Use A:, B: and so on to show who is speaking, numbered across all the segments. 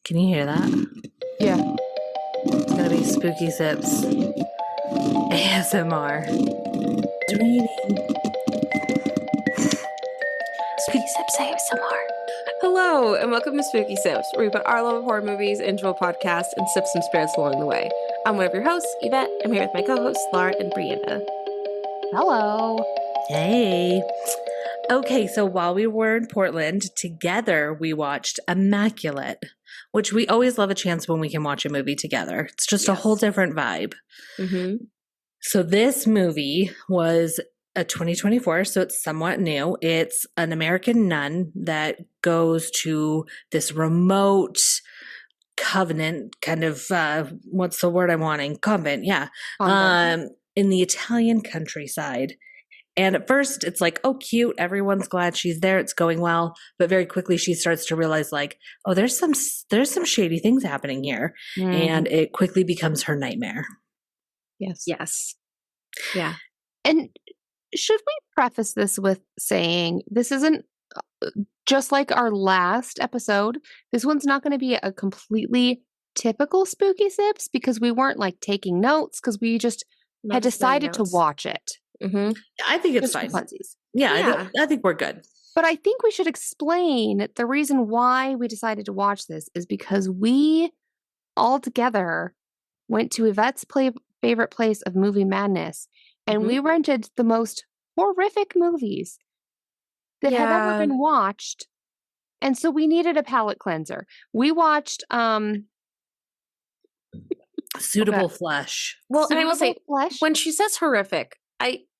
A: Can you hear that?
B: Yeah.
A: It's going to be Spooky Sips ASMR.
B: Spooky Sips ASMR. Hello, and welcome to Spooky Sips, where we put our love of horror movies into a podcast and sip some spirits along the way. I'm one of your hosts, Yvette. I'm here with my co-hosts, Laura and Brianna.
C: Hello.
A: Hey. Okay, so while we were in Portland, together we watched Immaculate, which we always love a chance when we can watch a movie together. It's just a whole different vibe.
B: Mm-hmm.
A: So this movie was a 2024, so it's somewhat new. It's an American nun that goes to this remote covenant kind of, what's the word I'm wanting? Convent, yeah. In the Italian countryside. And at first it's like, oh, cute. Everyone's glad she's there. It's going well. But very quickly she starts to realize like, oh, there's some shady things happening here. And it quickly becomes her nightmare.
C: Yes.
B: Yes. Yeah.
C: And should we preface this with saying this isn't just like our last episode? This one's not going to be a completely typical Spooky Sips because we weren't like taking notes because we just had decided to watch it.
B: Mm-hmm.
A: I think it's fine. Yeah. I think we're good.
C: But I think we should explain the reason why we decided to watch this is because we all together went to Yvette's favorite place of movie madness and we rented the most horrific movies that have ever been watched. And so we needed a palate cleanser. We watched
A: Suitable Flesh.
B: Well, and I will say,
C: Flesh?
B: when she says horrific,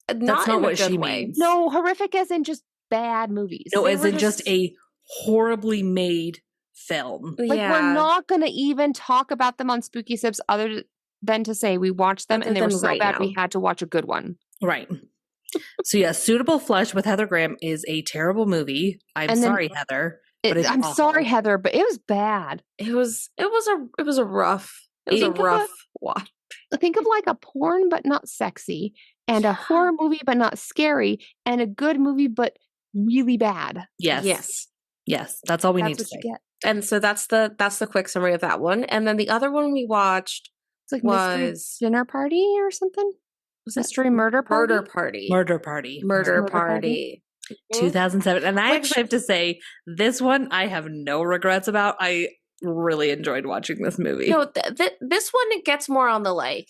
A: That's not what she means.
C: No, horrific as in just bad movies.
A: No, as in just a horribly made film.
C: Like, we're not going to even talk about them on Spooky Sips other than to say we watched them and they were so bad we had to watch a good one.
A: Right. So yeah, Suitable Flesh with Heather Graham is a terrible movie. I'm sorry, Heather.
C: I'm sorry, Heather, but it was bad.
B: It was a rough watch.
C: Think of like a porn but not sexy, and a horror movie but not scary, and a good movie but really bad.
A: Yes. That's all we need to say.
C: Get.
B: And so that's the quick summary of that one. And then the other one we watched
C: was Mystery Dinner Party or something. Was Mystery Murder Party?
A: Murder Party. 2007. And I actually have to say, this one I have no regrets about. I really enjoyed watching this movie.
B: No, this one, it gets more on the like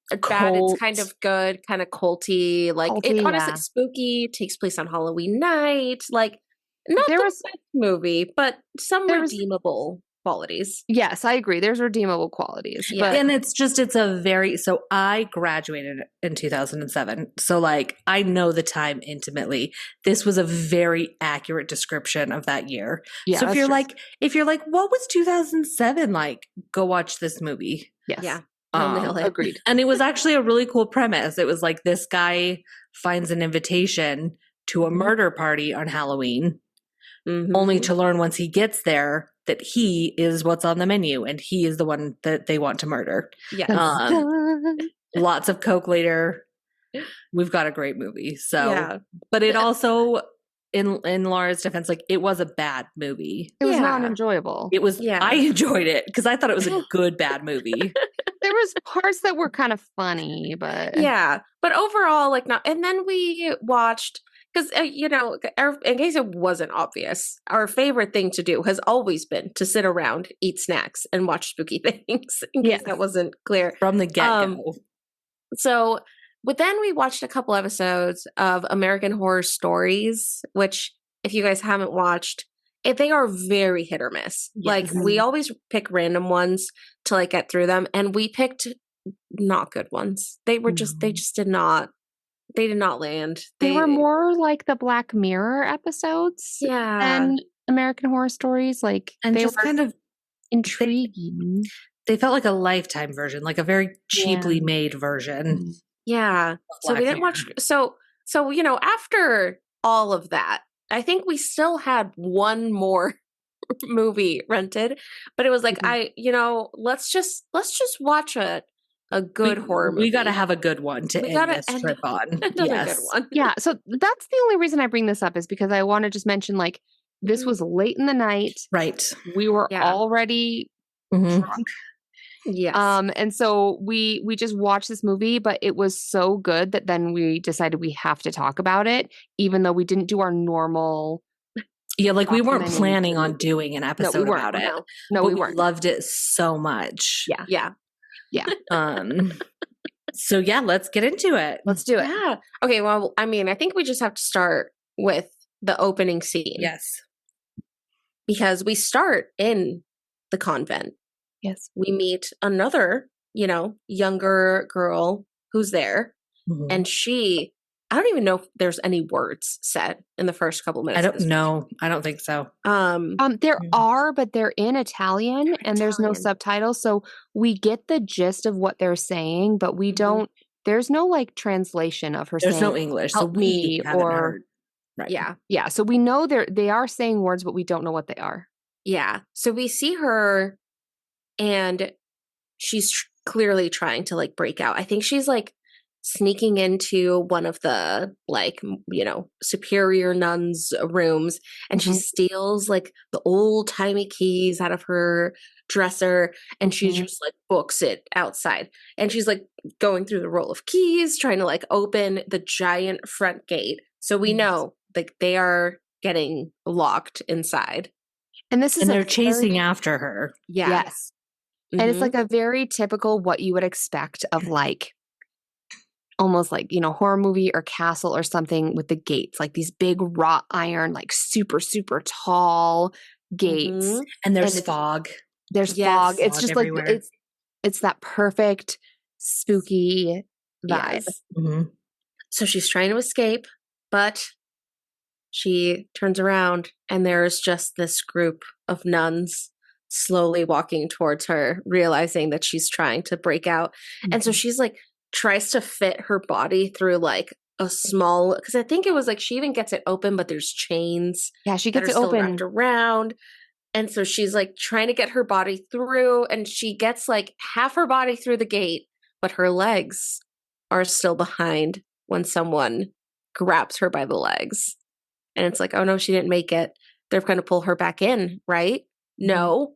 B: bad. It's kind of good, kind of culty. Like it honestly spooky. Takes place on Halloween night. Like not the best movie, but some redeemable qualities.
C: Yes, I agree. There's redeemable qualities.
A: Yeah.
C: But
A: and it's so I graduated in 2007. So like I know the time intimately. This was a very accurate description of that year. Yeah, so if you're like, what was 2007 like? Go watch this movie.
C: Yes.
B: Yeah.
C: Agreed.
A: And it was actually a really cool premise. It was like this guy finds an invitation to a murder party on Halloween, only to learn once he gets there that he is what's on the menu and he is the one that they want to murder.
B: Yeah.
A: Lots of coke later. We've got a great movie. So, but it also, in Laura's defense, like it was a bad movie.
C: It was not enjoyable.
A: It was. I enjoyed it because I thought it was a good bad movie.
C: There was parts that were kind of funny, but
B: but overall, like not. And then we watched. Because, in case it wasn't obvious, our favorite thing to do has always been to sit around, eat snacks, and watch spooky things, in case that wasn't clear.
A: From the get-go.
B: But then we watched a couple episodes of American Horror Stories, which, if you guys haven't watched, they are very hit or miss. Yes. Like, we always pick random ones to, like, get through them, and we picked not good ones. They did not land.
C: They were more like the Black Mirror episodes than American Horror Stories. Like,
A: and
C: they
A: just
C: were
A: kind of
C: intriguing.
A: They felt like a Lifetime version, like a very cheaply made version.
B: Yeah. So we didn't watch. So after all of that, I think we still had one more movie rented, but it was like let's just watch a good horror movie.
A: We got to have a good one to end this trip on.
B: Another good one.
C: Yeah. So that's the only reason I bring this up is because I want to just mention, like, This was late in the night.
A: Right.
C: We were already drunk.
B: Yes.
C: And so we just watched this movie, but it was so good that then we decided we have to talk about it, even though we didn't do our normal.
A: Yeah, like we weren't planning on doing an episode about it.
C: No, we weren't.
A: We loved it so much.
C: Yeah.
A: So yeah, let's get into it.
C: Let's do it.
B: Yeah. Okay, well, I mean, I think we just have to start with the opening scene.
A: Yes.
B: Because we start in the convent.
C: Yes.
B: We meet another, younger girl who's there.
A: Mm-hmm.
B: And I don't even know if there's any words said in the first couple minutes.
A: I don't know. I don't think so.
C: There are, but they're in Italian and there's no subtitles. So we get the gist of what they're saying, but we don't, there's no like translation of her saying.
A: There's no English.
C: Help me or
A: heard. Right.
B: Yeah.
C: Yeah. So we know they are saying words, but we don't know what they are.
B: Yeah. So we see her and she's clearly trying to like break out. I think she's like sneaking into one of the like, superior nuns' rooms and she steals like the old timey keys out of her dresser and she just like books it outside. And she's like going through the roll of keys, trying to like open the giant front gate. So we know like they are getting locked inside.
C: And this is
A: they're chasing after her.
B: Yeah.
C: Yes. And it's like a very typical what you would expect of like almost like, horror movie or castle or something with the gates, like these big wrought iron, like super, super tall gates.
A: And there's fog.
C: There's fog. It's just
A: everywhere.
C: like, it's that perfect spooky vibe.
B: Yes. So she's trying to escape, but she turns around and there's just this group of nuns slowly walking towards her, realizing that she's trying to break out. And so she's like, tries to fit her body through like a small, because I think it was like she even gets it open, but there's chains.
C: Yeah, she gets it
B: still
C: open.
B: wrapped around. And so she's like trying to get her body through and she gets like half her body through the gate, but her legs are still behind when someone grabs her by the legs. And it's like, oh no, she didn't make it. They're going to pull her back in, right? No.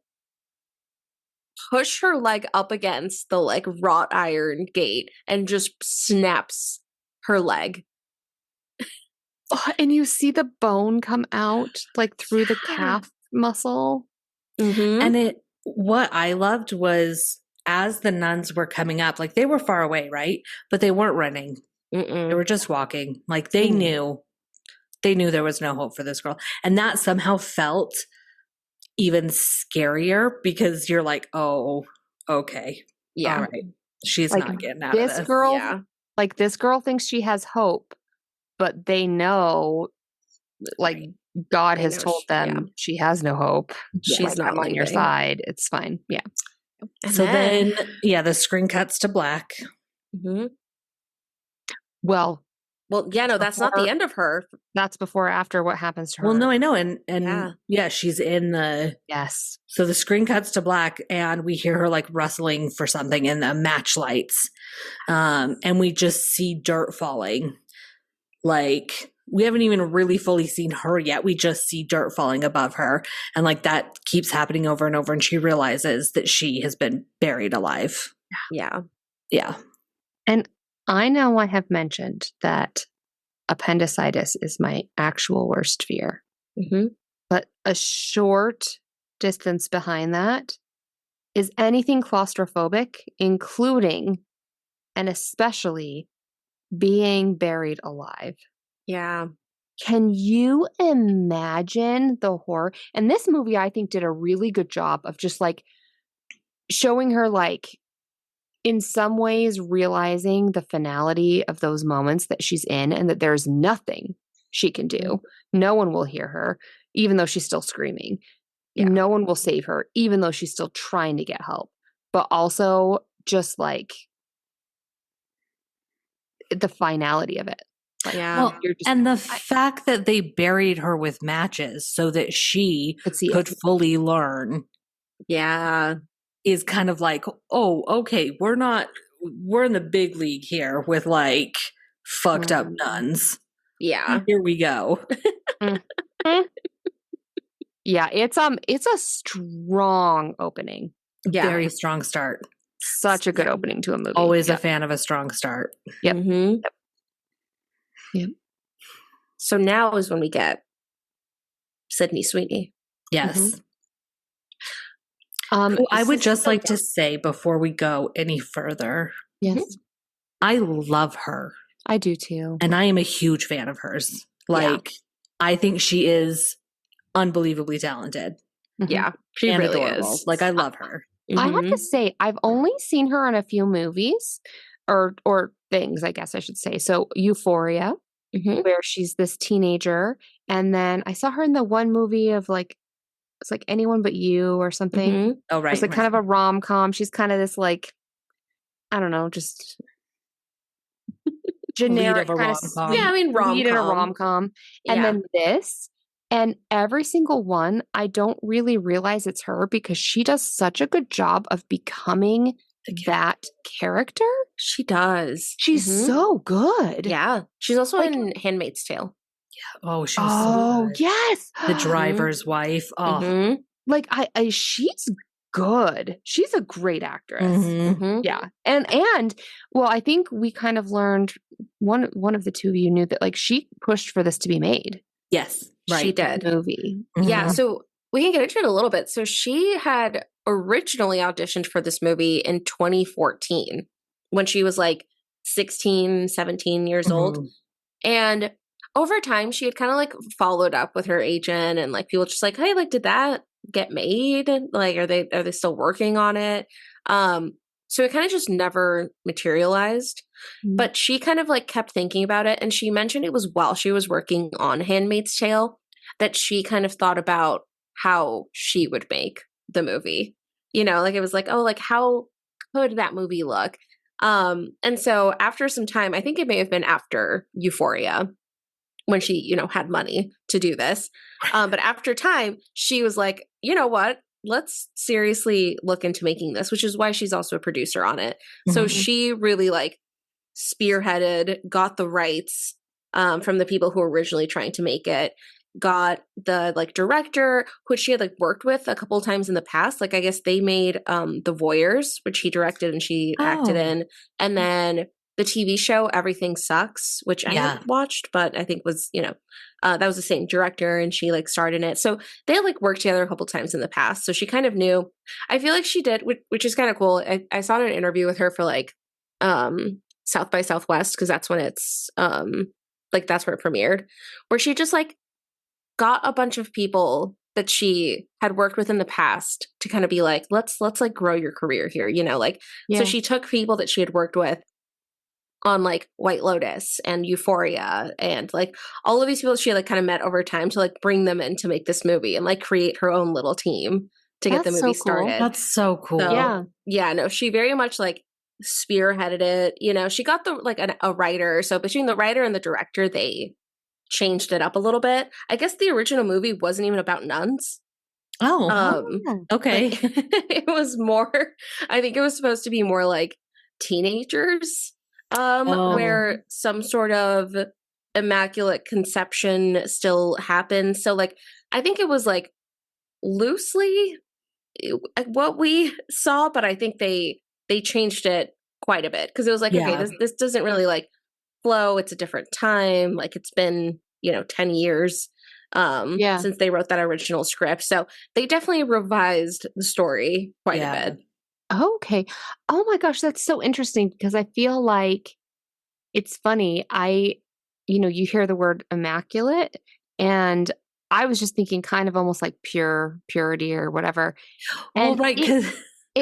B: Push her leg up against the like wrought iron gate and just snaps her leg.
C: Oh, and you see the bone come out like through the calf muscle.
A: And what I loved was as the nuns were coming up, like they were far away, right? But they weren't running. They were just walking. Like they knew there was no hope for this girl. And that somehow felt even scarier because you're like, oh, okay.
B: Yeah.
A: All right. She's
C: like
A: not getting out of this.
C: Girl, like this girl thinks she has hope, but they know like God has told them she has no hope.
B: She's not
C: on your side. It's fine. Yeah.
A: So then the screen cuts to black.
C: Well,
B: yeah, no, that's not the end of her.
C: That's before or after what happens to her.
A: Well, no, I know. And she's in the...
C: Yes.
A: So the screen cuts to black and we hear her like rustling for something in the match lights. And we just see dirt falling. Like we haven't even really fully seen her yet. We just see dirt falling above her. And like that keeps happening over and over. And she realizes that she has been buried alive.
B: Yeah.
A: Yeah.
C: And I know I have mentioned that appendicitis is my actual worst fear. But a short distance behind that is anything claustrophobic, including and especially being buried alive.
B: Yeah.
C: Can you imagine the horror? And this movie, I think, did a really good job of just like showing her like in some ways realizing the finality of those moments that she's in and that there's nothing she can do. No one will hear her, even though she's still screaming. No one will save her, even though she's still trying to get help. But also just like the finality of it. Like,
A: well, and the fact that they buried her with matches so that she could fully learn.
B: Yeah.
A: Is kind of like, oh, okay, we're in the big league here with like fucked up nuns.
B: Yeah.
A: Here we go.
C: Yeah, it's a strong opening.
B: Yeah.
A: Very strong start.
C: Such a good opening to a movie.
A: Always a fan of a strong start.
C: Yep.
B: Mm-hmm.
C: Yep.
B: So now is when we get Sydney Sweeney.
A: Yes.
C: Who
A: I would just like to say before we go any further,
C: yes,
A: I love her.
C: I do too.
A: And I am a huge fan of hers. Like, I think she is unbelievably talented.
B: Yeah, she
A: and
B: really
A: adorable.
B: is.
A: Like, I love her.
C: I have to say, I've only seen her in a few movies or things, I guess I should say. So Euphoria, where she's this teenager. And then I saw her in the one movie of like, it's like Anyone But You or something.
A: Oh, right.
C: It's like kind of a rom-com. She's kind of this like, I don't know, just generic kind of
A: rom-com.
B: Yeah, I mean
C: lead in a
B: rom-com.
C: rom-com. And then this, and every single one, I don't really realize it's her because she does such a good job of becoming that character.
B: She does.
C: She's so good.
B: Yeah. She's also in Handmaid's Tale.
A: Oh, she was so good.
C: Yes.
A: The driver's wife. Oh.
C: Like she's good. She's a great actress. Yeah. And well, I think we kind of learned one of the two of you knew that like she pushed for this to be made.
A: Yes. Right.
B: She did.
C: Movie.
B: Yeah. So we can get into it a little bit. So she had originally auditioned for this movie in 2014 when she was like 16, 17 years old. And over time, she had kind of like followed up with her agent and like people just like, hey, like, did that get made? Like, are they still working on it? So it kind of just never materialized. But she kind of like kept thinking about it. And she mentioned it was while she was working on Handmaid's Tale that she kind of thought about how she would make the movie. You know, like it was like, oh, like how could that movie look? And so after some time, I think it may have been after Euphoria when she, you know, had money to do this. But after time, she was like, you know what? Let's seriously look into making this, which is why she's also a producer on it. So she really like spearheaded, got the rights from the people who were originally trying to make it, got the like director, which she had like worked with a couple of times in the past. Like I guess they made The Voyeurs, which he directed and she acted in. And then the TV show Everything Sucks, which I haven't watched, but I think was, you know, that was the same director and she like starred in it. So they had like worked together a couple times in the past. So she kind of knew. I feel like she did, which is kind of cool. I saw an interview with her for like South by Southwest because that's when it's like that's where it premiered, where she just like got a bunch of people that she had worked with in the past to kind of be like, let's like grow your career here, you know, like so she took people that she had worked with on like White Lotus and Euphoria and like all of these people she like kind of met over time to like bring them in to make this movie and like create her own little team to get the movie started.
A: That's so cool.
B: So, yeah, no, she very much like spearheaded it. You know, she got the like a writer. So between the writer and the director, they changed it up a little bit. I guess the original movie wasn't even about nuns.
A: Okay.
B: Like, it was more, I think it was supposed to be more like teenagers. Where some sort of immaculate conception still happens. So like, I think it was like loosely what we saw, but I think they changed it quite a bit because it was like, okay, this doesn't really like flow. It's a different time. Like it's been, you know, 10 years since they wrote that original script. So they definitely revised the story quite a bit.
C: Okay. Oh my gosh, that's so interesting because I feel like it's funny. You know, you hear the word immaculate and I was just thinking kind of almost like purity or whatever.
A: Well, right.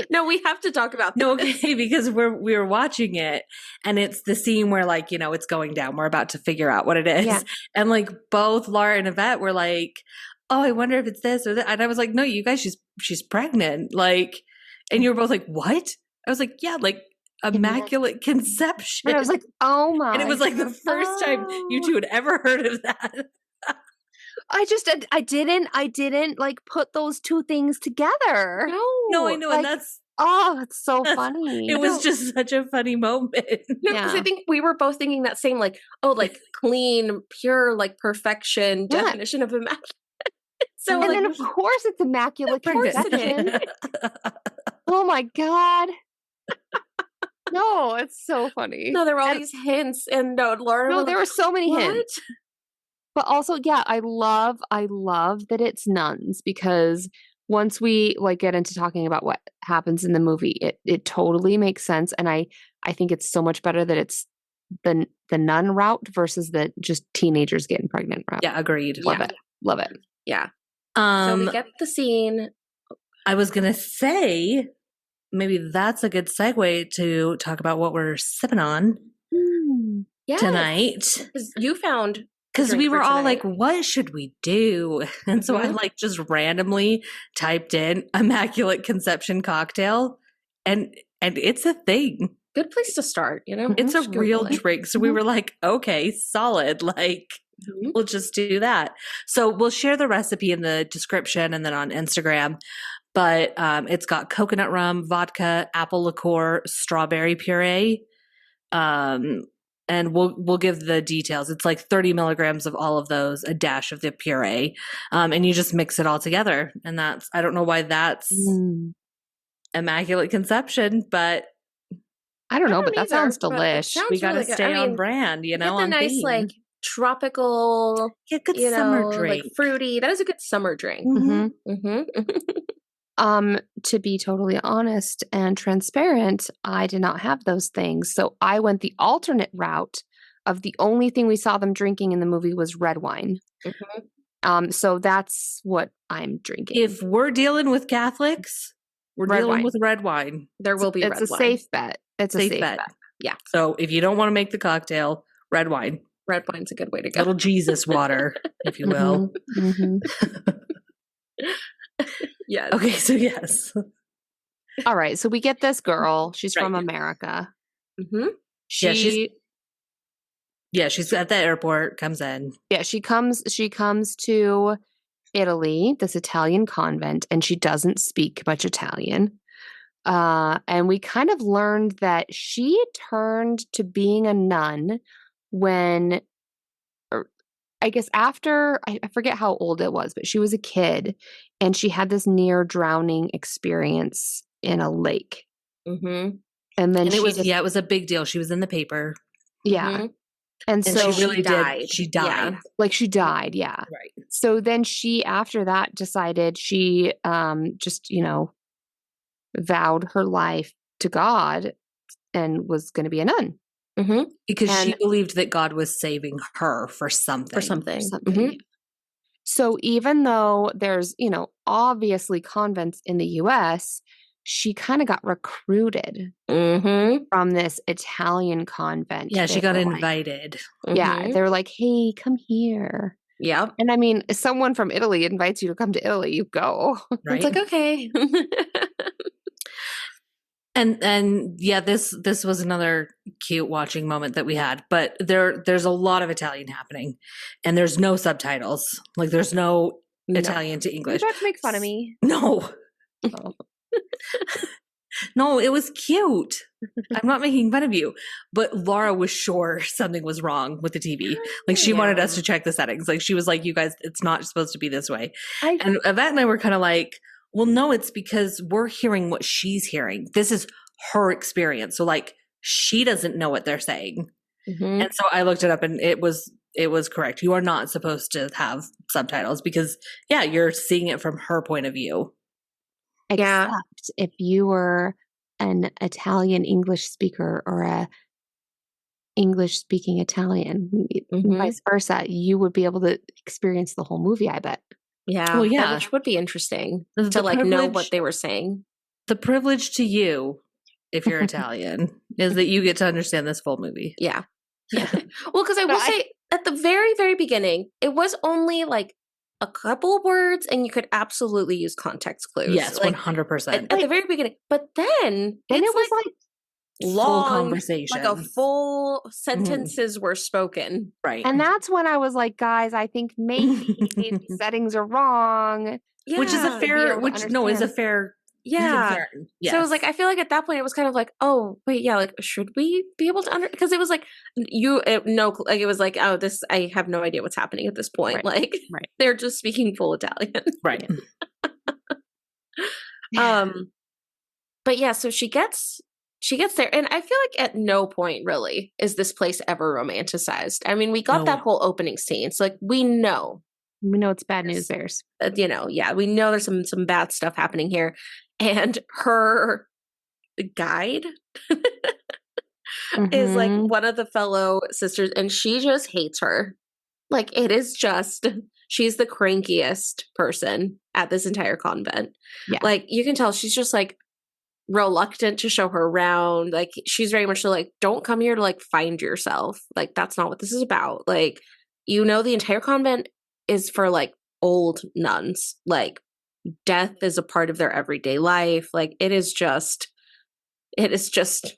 B: No, we have to talk about this.
A: No, okay, because we were watching it and it's the scene where like, you know, it's going down. We're about to figure out what it is. Yeah. And like both Laura and Yvette were like, oh, I wonder if it's this or that. And I was like, no, you guys, she's pregnant. Like, and you were both like, what? I was like, yeah, like immaculate conception.
C: And I was like, oh my.
A: And it was like the first time you two had ever heard of that.
C: I didn't like put those two things together.
A: No, I know.
C: Like,
A: and that's,
C: it's so funny.
A: It was just such a funny moment.
B: No, because I think we were both thinking that same, like, oh, like clean, pure, like perfection definition of immaculate. So
C: And
B: like,
C: then of course it's Immaculate Conception.
A: Pregnant.
C: Oh my God. No, it's so funny.
B: no, there were all these hints, and Laura.
C: No,
B: was
C: there
B: like,
C: were so many
B: what?
C: hints. But also, yeah, I love that it's nuns, because once we like get into talking about what happens in the movie, it totally makes sense. And I think it's so much better that it's the nun route versus the just teenagers getting pregnant route.
A: Yeah, agreed.
C: Love it. Love it.
B: Yeah. So we get the scene.
A: I was gonna say maybe that's a good segue to talk about what we're sipping on tonight.
B: Because you found,
A: because we were all
B: tonight.
A: like, what should we do? And so I like just randomly typed in Immaculate Conception cocktail, and it's a thing.
B: Good place to start, you know?
A: It's a
B: Just
A: real
B: Google it.
A: drink. So we were like, okay, solid. Like, we'll just do that. So we'll share the recipe in the description and then on Instagram. But it's got coconut rum, vodka, apple liqueur, strawberry puree. And we'll give the details. It's like 30 milligrams of all of those, a dash of the puree. And you just mix it all together. And I don't know why that's Immaculate Conception, but
C: I don't know, but that sounds delish.
A: We got to stay on brand, you know,
B: get the
A: on
B: nice,
A: theme.
B: like, tropical,
A: good summer drink.
B: like fruity. That is a good summer drink.
C: To be totally honest and transparent, I did not have those things. So I went the alternate route of the only thing we saw them drinking in the movie was red wine. So that's what I'm drinking.
A: If we're dealing with Catholics, we're dealing with red wine.
B: There will be red wine.
C: It's a safe bet. It's a safe bet.
B: Yeah.
A: So if you don't want to make the cocktail, red wine.
B: Red wine's a good way to go.
A: Little Jesus water, if you will.
B: Yes.
A: Okay, so yes.
C: All right, so we get this girl. She's from America.
A: She's at the airport, comes in.
C: Yeah, she comes to Italy, this Italian convent, and she doesn't speak much Italian. And we kind of learned that she turned to being a nun when, I guess after, I forget how old it was, but she was a kid and she had this near drowning experience in a lake. And then
A: it was a big deal. She was in the paper.
C: Yeah. And so
B: she really died.
A: She died.
C: Yeah. Like she died. Yeah.
A: Right.
C: So then she, after that, decided she just, vowed her life to God and was going to be a nun.
A: Because she believed that God was saving her for something.
C: So even though there's, obviously convents in the US, she kind of got recruited from this Italian convent.
A: Yeah, she got invited.
C: Yeah, they were like, hey, come here.
B: Yeah.
C: And I mean, if someone from Italy invites you to come to Italy, you go.
B: It's
A: Right.
B: like, okay.
A: And yeah, this was another cute watching moment that we had. But there's a lot of Italian happening, and there's no subtitles. Like there's no Italian to English.
C: You're about to make fun of me.
A: No. No, it was cute. I'm not making fun of you. But Laura was sure something was wrong with the TV. Like she wanted us to check the settings. Like she was like, you guys, it's not supposed to be this way. And Yvette and I were kind of like, well, no, it's because we're hearing what she's hearing. This is her experience. So like she doesn't know what they're saying. And so I looked it up and it was correct. You are not supposed to have subtitles because you're seeing it from her point of view.
C: Except if you were an Italian English speaker or a English speaking Italian, vice versa, you would be able to experience the whole movie, I bet.
B: Yeah.
A: Well, yeah.
B: Which would be interesting
A: The
B: to like know
A: privilege-
B: what they were saying.
A: The privilege to you, if you're Italian, is that you get to understand this full movie.
B: Yeah. Well, because I will say at the very, very beginning, it was only like a couple words and you could absolutely use context clues.
A: Yes,
B: like,
A: 100%.
B: At the very beginning. But then
C: it was like
B: long
A: full conversation.
B: Like a full sentences were spoken.
A: Right.
C: And that's when I was like, guys, I think maybe these settings are wrong.
A: Which is a fair
B: Yeah.
A: concern. Yes.
B: So it was like, I feel like at that point it was kind of like, oh wait, yeah, like should we be able to because it was like it was like, oh, this, I have no idea what's happening at this point.
C: Right.
B: Like
C: Right.
B: they're just speaking full Italian.
A: Right.
B: But yeah, so she gets there, and I feel like at no point really is this place ever romanticized. I mean, we got that whole opening scene. So like we know
C: it's bad news bears.
B: we know there's some bad stuff happening here. And her guide is like one of the fellow sisters, and she just hates her. Like it is just, she's the crankiest person at this entire convent.
C: Yeah.
B: Like you can tell she's just like reluctant to show her around. Like she's very much so like, don't come here to like find yourself. Like that's not what this is about. Like, the entire convent is for like old nuns. Like death is a part of their everyday life. Like it is just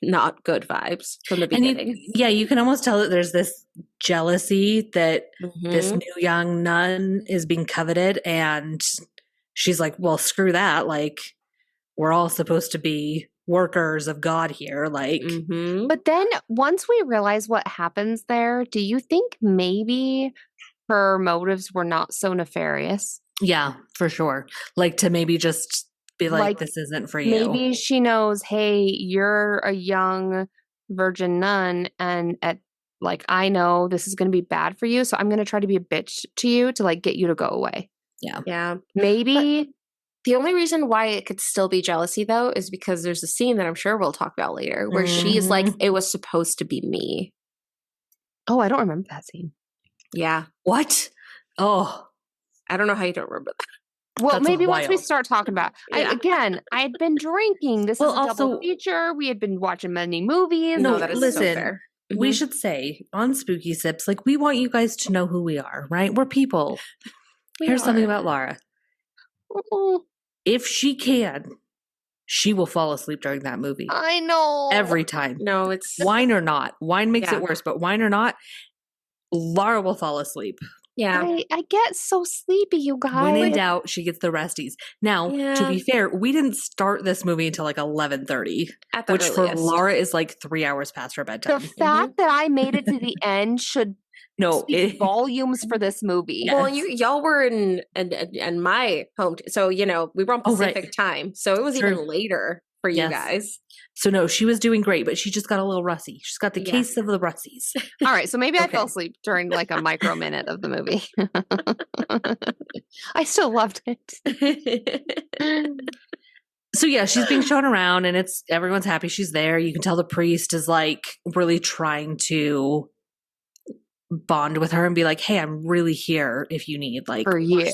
B: not good vibes from the beginning.
A: You can almost tell that there's this jealousy that this new young nun is being coveted, and she's like, well, screw that. Like we're all supposed to be workers of God here. Like,
C: but then once we realize what happens there, do you think maybe her motives were not so nefarious?
A: Yeah, for sure. Like to maybe just be like this isn't for you.
C: Maybe she knows, hey, you're a young virgin nun, and I know this is going to be bad for you, so I'm going to try to be a bitch to you to like get you to go away.
B: Yeah.
C: Maybe.
B: But the only reason why it could still be jealousy though is because there's a scene that I'm sure we'll talk about later where she's like, it was supposed to be me.
C: Oh, I don't remember that scene.
B: Yeah.
A: What? Oh,
B: I don't know how you don't remember that.
C: Well,
A: that's
C: maybe
A: wild.
C: once we start talking about I had been drinking. This is a double feature. We had been watching many movies.
A: No,
B: that is
A: listen,
B: so fair.
A: We should say on Spooky Sips, like we want you guys to know who we are, right? We're people. Here's something about Laura. If she can, she will fall asleep during that movie.
C: I know.
A: Every time.
B: No, it's
A: wine or not. Wine makes it worse, but wine or not, Laura will fall asleep.
B: Yeah.
C: I get so sleepy, you guys.
A: When in doubt, she gets the resties. Now, to be fair, we didn't start this movie until like 11:30, which
B: earliest.
A: for Laura is like 3 hours past her bedtime.
C: The fact that I made it to the end should speak volumes for this movie.
B: Yes. Well, y'all were in my home, so we were on Pacific time, so it was even later for you guys.
A: So no, she was doing great, but she just got a little rusty. She's got the case of the russies.
C: All right, so maybe I fell asleep during like a micro minute of the movie. I still loved it.
A: So yeah, she's being shown around, and everyone's happy she's there. You can tell the priest is like really trying to bond with her and be like, "Hey, I'm really here if you need. Like,
C: for you,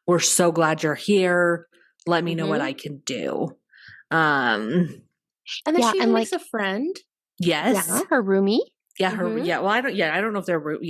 A: we're so glad you're here. Let me know what I can do."
B: And then she makes a friend.
A: Yes.
C: Yeah, her roomie.
A: Yeah, her. Yeah. Well, I don't know if they're but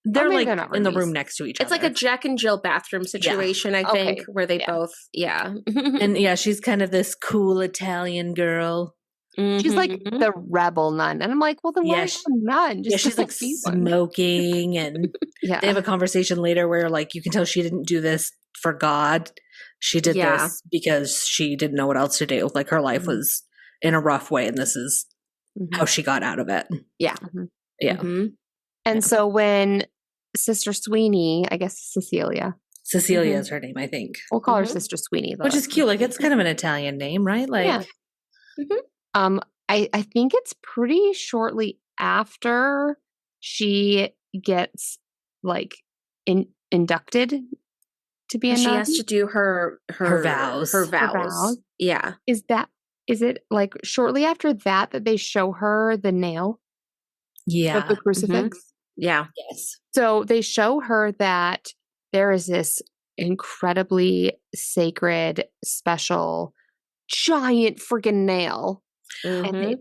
A: they're like in the room next to each other.
B: It's like a Jack and Jill bathroom situation, I think, where they both.
A: And she's kind of this cool Italian girl.
C: She's like the rebel nun, and I'm like, well, then why is she a nun? Just
A: she's like smoking, and they have a conversation later where like you can tell she didn't do this for God. She did this because she didn't know what else to do. Like her life was in a rough way, and this is how she got out of it.
B: Yeah.
C: And so when Sister Sweeney, I guess Cecilia
A: is her name, I think.
C: We'll call her Sister Sweeney, though.
A: Which is cute. Like it's kind of an Italian name, right? Like,
C: I think it's pretty shortly after she gets like inducted to be a nun.
B: She has to do her
A: vows.
B: Her vows. Yeah.
C: Is it like shortly after that they show her the nail?
A: Yeah.
C: Of the crucifix?
B: Yeah.
A: Yes.
C: So they show her that there is this incredibly sacred, special, giant freaking nail.
A: And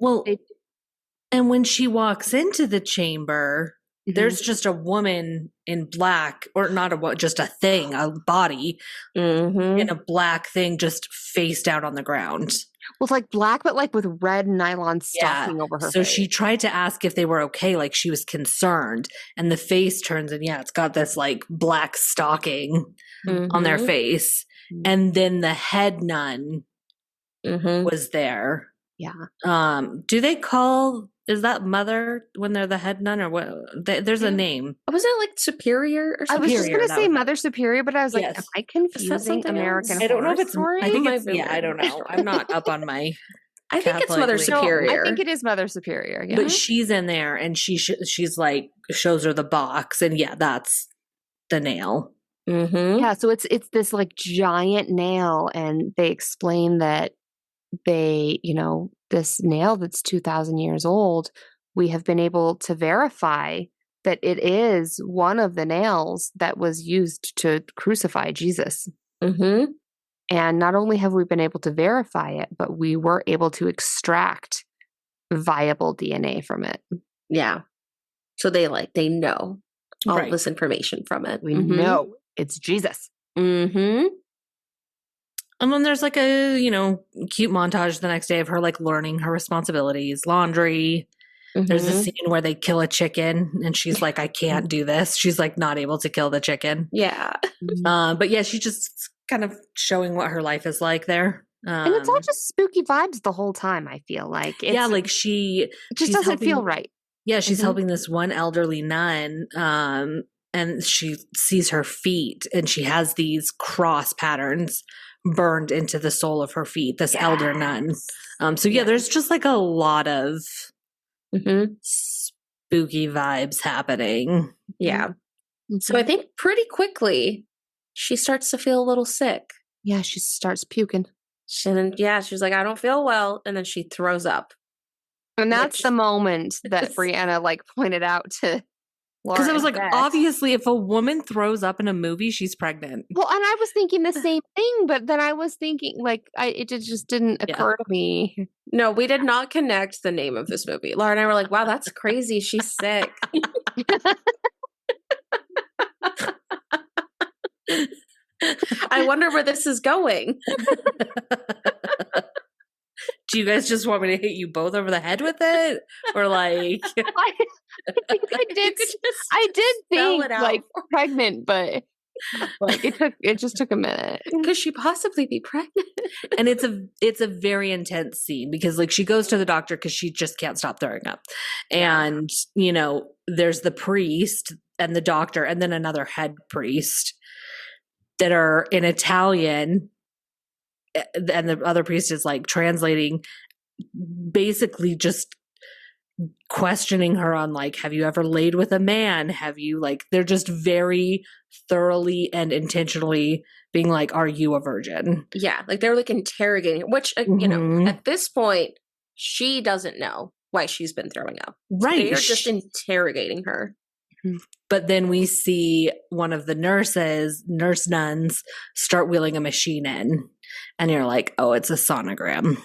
A: when she walks into the chamber, there's just a woman in black, or not just a thing, a body in a black thing, just face down on the ground.
C: Well, it's like black, but like with red nylon stocking over her face.
A: So she tried to ask if they were okay, like she was concerned, and the face turns and it's got this like black stocking on their face. And then the head nun was there.
C: Yeah.
A: Do they call, is that mother when they're the head nun or what? There's a name.
B: Was it like superior or
C: I
B: something?
C: was just going to say Mother Superior, but I was like,
A: Yes.
C: am I confusing American
B: else?
A: I don't know if
C: Horror
A: it's,
C: Story?
A: I think
B: Might
A: it's,
B: be
A: yeah, I don't know. I'm not up on my
B: I think it's
A: Catholic
B: Mother
A: legal.
B: Superior.
C: I think it is Mother Superior. Yeah.
A: But she's in there and she's like, shows her the box, and yeah, that's the nail.
C: Yeah, so it's this like giant nail, and they explain that they, this nail that's 2,000 years old, we have been able to verify that it is one of the nails that was used to crucify Jesus. And not only have we been able to verify it, but we were able to extract viable DNA from it.
B: Yeah. So they know all of this information from it.
C: We know it's Jesus.
A: And then there's like a, cute montage the next day of her like learning her responsibilities, laundry. There's a scene where they kill a chicken and she's like, I can't do this. She's like not able to kill the chicken.
B: Yeah.
A: But yeah, she's just kind of showing what her life is like there.
C: And it's all just spooky vibes the whole time, I feel like.
A: Like
C: it just doesn't feel right.
A: Yeah, she's helping this one elderly nun, and she sees her feet, and she has these cross patterns burned into the sole of her feet, this elder nun. So there's just like a lot of spooky vibes happening.
B: Yeah. So I think pretty quickly she starts to feel a little sick.
C: Yeah, she starts puking.
B: And then, she's like, I don't feel well. And then she throws up.
C: And that's the moment that Brianna like pointed out to Laura.
A: Because it was like, obviously, if a woman throws up in a movie, she's pregnant.
C: Well, and I was thinking the same thing, but then I was thinking like, it just didn't occur to me.
B: No, we did not connect the name of this movie. Laura and I were like, wow, that's crazy. She's sick. I wonder where this is going.
A: Do you guys just want me to hit you both over the head with it? Or like
C: I think I did think like pregnant, but like it just took a minute.
B: Could she possibly be pregnant?
A: And it's a very intense scene because like she goes to the doctor because she just can't stop throwing up. And there's the priest and the doctor and then another head priest that are in Italian, and the other priest is like translating, basically just questioning her on like, have you ever laid with a man? Have you like, they're just very thoroughly and intentionally being like, are you a virgin?
B: Yeah. Like they're like interrogating her, which, at this point, she doesn't know why she's been throwing up.
A: Right.
B: They're just interrogating her.
A: But then we see one of the nurse nuns start wheeling a machine in. And you're like, oh, it's a sonogram.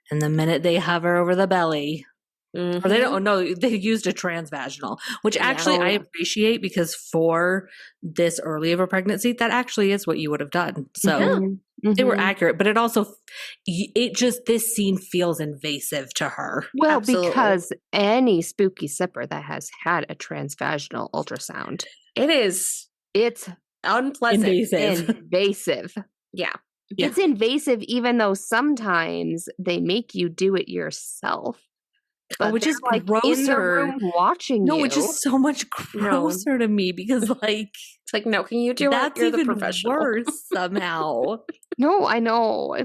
A: And the minute they hover over the belly, or they don't know, they used a transvaginal, which actually I appreciate because for this early of a pregnancy, that actually is what you would have done. So they were accurate, but this scene feels invasive to her.
C: Well, because any spooky sipper that has had a transvaginal ultrasound, it's
B: unpleasant.
C: Invasive.
B: Yeah.
C: It's invasive, even though sometimes they make you do it yourself. But
A: which is
C: like
A: grosser.
C: In the room watching you.
A: No, which is so much grosser to me because like
B: it's like, no, can you do
A: that's
B: it? You're
A: even
B: the professional.
A: worse somehow.
C: No, I know.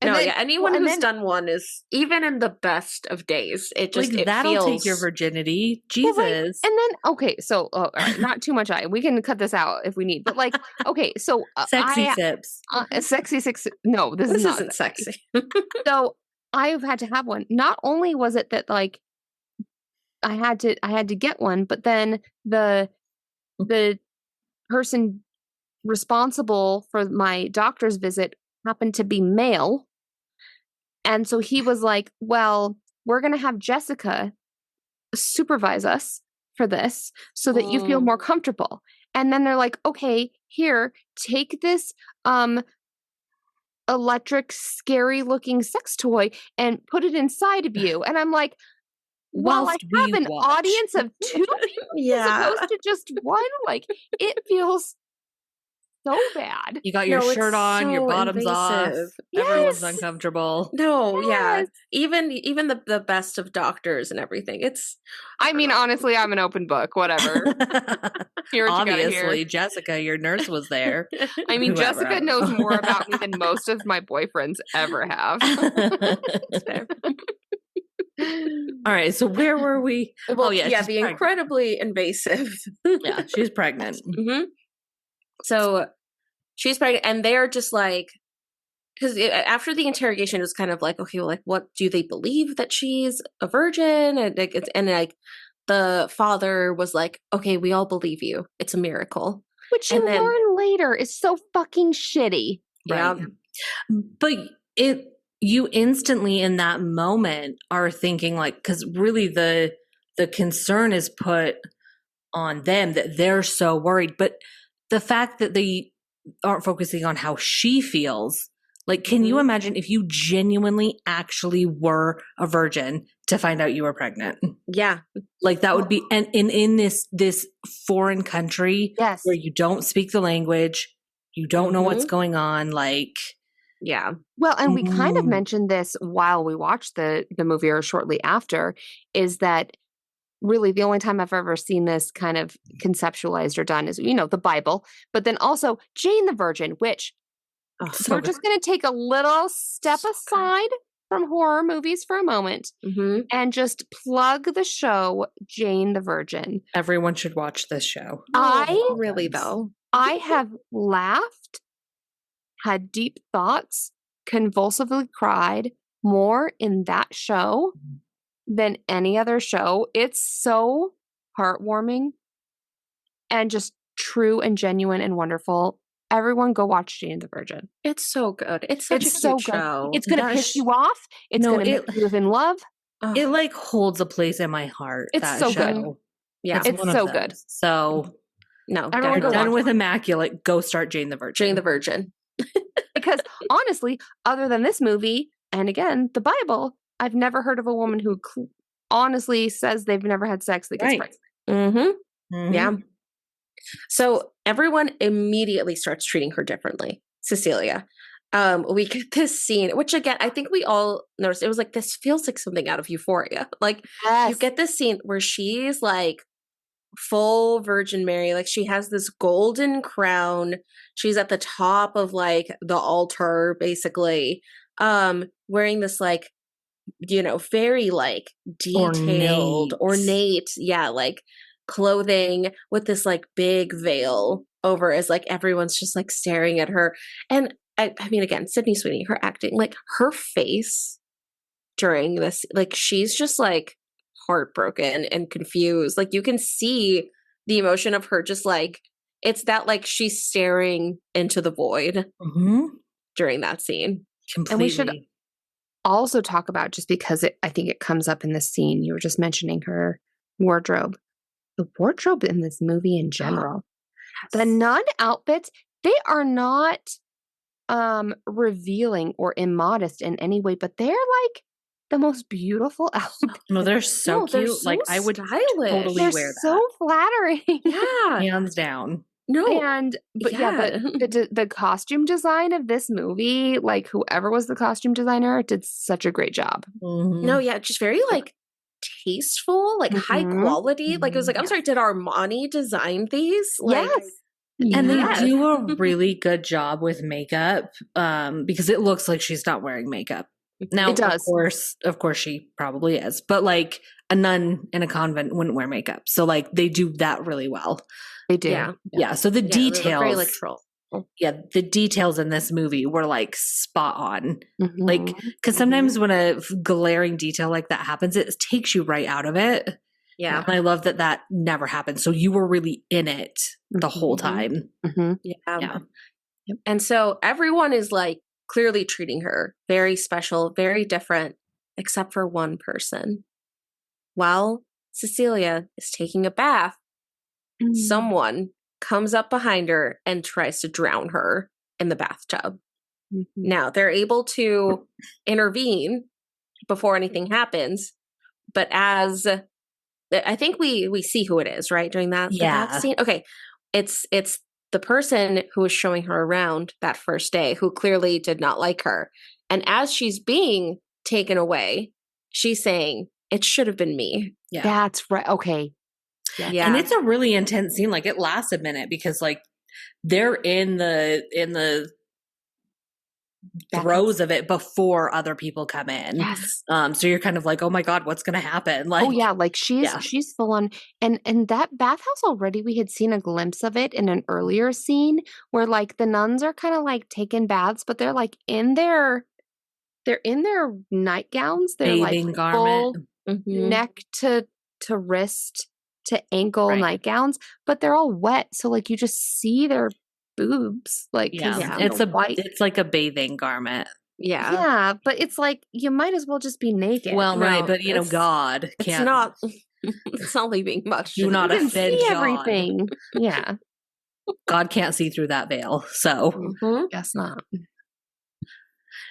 B: Anyone who's done one is, even in the best of days, it just
A: like,
B: it
A: that'll
B: feels...
A: take your virginity. Jesus.
C: Well, and then okay, so not too much. We can cut this out if we need. But like, okay, so
A: sexy sips.
C: Sexy six. No, this
B: isn't sexy.
C: So I've had to have one. Not only was it that like I had to get one, but then the person responsible for my doctor's visit happened to be male. And so he was like, well, we're going to have Jessica supervise us for this so that you feel more comfortable. And then they're like, okay, here, take this electric, scary looking sex toy and put it inside of you. And I'm like, well, I have an audience of 2 people as opposed to just one. Like, it feels so bad.
A: You got your
B: No,
A: shirt
B: it's
A: on, your
B: so
A: bottoms off.
B: invasive.
A: Everyone's
B: Yes.
A: uncomfortable.
B: No, yeah.
C: Yes.
B: Even the best of doctors and everything. It's
C: I mean, honestly, I'm an open book. Whatever. Hear what you gotta
A: Obviously,
C: hear.
A: Jessica, your nurse was there.
C: I mean,
A: Whoever, I
C: Jessica
A: don't
C: knows
A: know.
C: more about me than most of my boyfriends ever have.
B: It's fair.
A: All right, so where were we?
B: Well,
A: yeah,
B: yeah,
A: she's
B: the
A: pregnant.
B: incredibly invasive.
A: Yeah, she's pregnant.
B: hmm So she's pregnant, and they're just like, because after the interrogation, it's kind of like, okay, well, like, what do they believe that she's a virgin? And like, the father was like, okay, we all believe you. It's a miracle.
C: Which you
B: And then-
C: learn later is so fucking shitty.
B: Yeah.
A: Right. But you instantly in that moment are thinking like, because really the concern is put on them that they're so worried. But the fact that they aren't focusing on how she feels, like, can you imagine if you genuinely actually were a virgin to find out you were pregnant?
B: Yeah.
A: Like that would be, and in this foreign country
C: Yes.
A: where you don't speak the language, you don't know what's going on, like.
B: Yeah.
C: Well, and we kind of
A: Mm.
C: mentioned this while we watched the movie or shortly after, is that really the only time I've ever seen this kind of conceptualized or done is, the Bible, but then also Jane the Virgin, which we're just going to take a little step aside from horror movies for a moment and just plug the show Jane the Virgin.
A: Everyone should watch this show.
B: Really though.
C: I have laughed, had deep thoughts, convulsively cried more in that show than any other show. It's so heartwarming and just true and genuine and wonderful. Everyone go watch Jane the Virgin.
B: It's so good. It's such a
C: so
B: cute
C: good.
B: show.
C: It's going to piss you off. It's
A: No,
C: going to make you live in love.
A: It like holds a place in my heart.
C: It's
A: that
C: so
A: show.
C: good.
B: Yeah.
C: It's
A: one of
C: so
A: those.
C: good.
A: So
B: No,
C: Everyone
A: you're
C: go
A: done
C: watch
A: with Immaculate, go start Jane the Virgin.
B: Jane the Virgin.
C: Because honestly, other than this movie, and again, the Bible, I've never heard of a woman who honestly says they've never had sex that gets pregnant.
B: Yeah. So everyone immediately starts treating her differently. Cecilia. We get this scene, which again, I think we all noticed. It was like, this feels like something out of Euphoria. Like you get this scene where she's like full Virgin Mary. Like she has this golden crown. She's at the top of like the altar, basically, wearing this like, very like detailed, ornate, like clothing with this like big veil over as like everyone's just like staring at her. And I mean, again, Sydney Sweeney, her acting, like her face during this, like she's just like heartbroken and confused. Like you can see the emotion of her just like, it's that like she's staring into the void during that scene.
A: Completely.
C: And we should also talk about, just because I think it comes up in this scene, you were just mentioning her wardrobe. The wardrobe in this movie in general. The nun outfits, they are not revealing or immodest in any way, but they're like the most beautiful outfits.
A: No, they're so cute.
B: They're so
A: like I would totally
C: they're
A: wear that.
C: so flattering.
B: Yeah.
A: Hands down.
B: No.
C: And but the costume design of this movie, like whoever was the costume designer, did such a great job.
B: No, yeah, just very like tasteful, like high quality. Like it was like, I'm sorry, did Armani design these? Like,
C: yes.
A: And they do a really good job with makeup, because it looks like she's not wearing makeup. Now,
C: it does.
A: Of course she probably is, but like a nun in a convent wouldn't wear makeup. So like they do that really well.
C: They do.
A: Yeah. So the details,
B: very literal.
A: The details in this movie were like spot on. Like, because sometimes when a glaring detail like that happens, it takes you right out of it.
B: Yeah.
A: And I love that never happened. So you were really in it the whole time.
B: Yeah. And so everyone is like clearly treating her very special, very different, except for one person. While Cecilia is taking a bath, someone comes up behind her and tries to drown her in the bathtub. Now, they're able to intervene before anything happens, but as I think we see who it is, right? During that scene. Okay. It's the person who was showing her around that first day, who clearly did not like her. And as she's being taken away, she's saying, it should have been me.
A: Yeah.
C: That's right. Okay.
B: Yeah.
A: And it's a really intense scene. Like, it lasts a minute because like they're in the throes of it before other people come in.
C: Yes.
A: So you're kind of like, oh my God, what's going to happen? Like,
C: Oh yeah, like she's full on, and that bathhouse already. We had seen a glimpse of it in an earlier scene where like the nuns are kind of like taking baths, but they're like in their nightgowns. They're
A: bathing
C: like
A: garment.
C: full neck to wrist to ankle nightgowns, but they're all wet, so like you just see their boobs. Like,
A: it's like a bathing garment.
C: Yeah, but it's like you might as well just be naked.
A: Well, right, but you know, God can't.
B: It's not leaving much.
A: Do not offend God.
C: Everything. Yeah,
A: God can't see through that veil. So
C: guess not.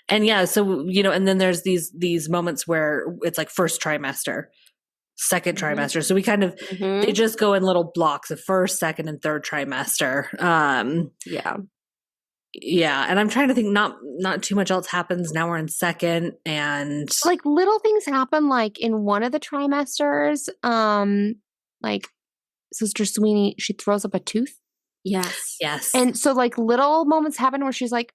A: And yeah, so you know, and then there's these moments where it's like first trimester, second trimester. So we kind of they just go in little blocks of first, second, and third trimester. Yeah, and I'm trying to think. Not too much else happens. Now we're in second, and
C: like little things happen. Like in one of the trimesters, like Sister Sweeney, she throws up a tooth.
A: Yes,
C: and so like little moments happen where she's like,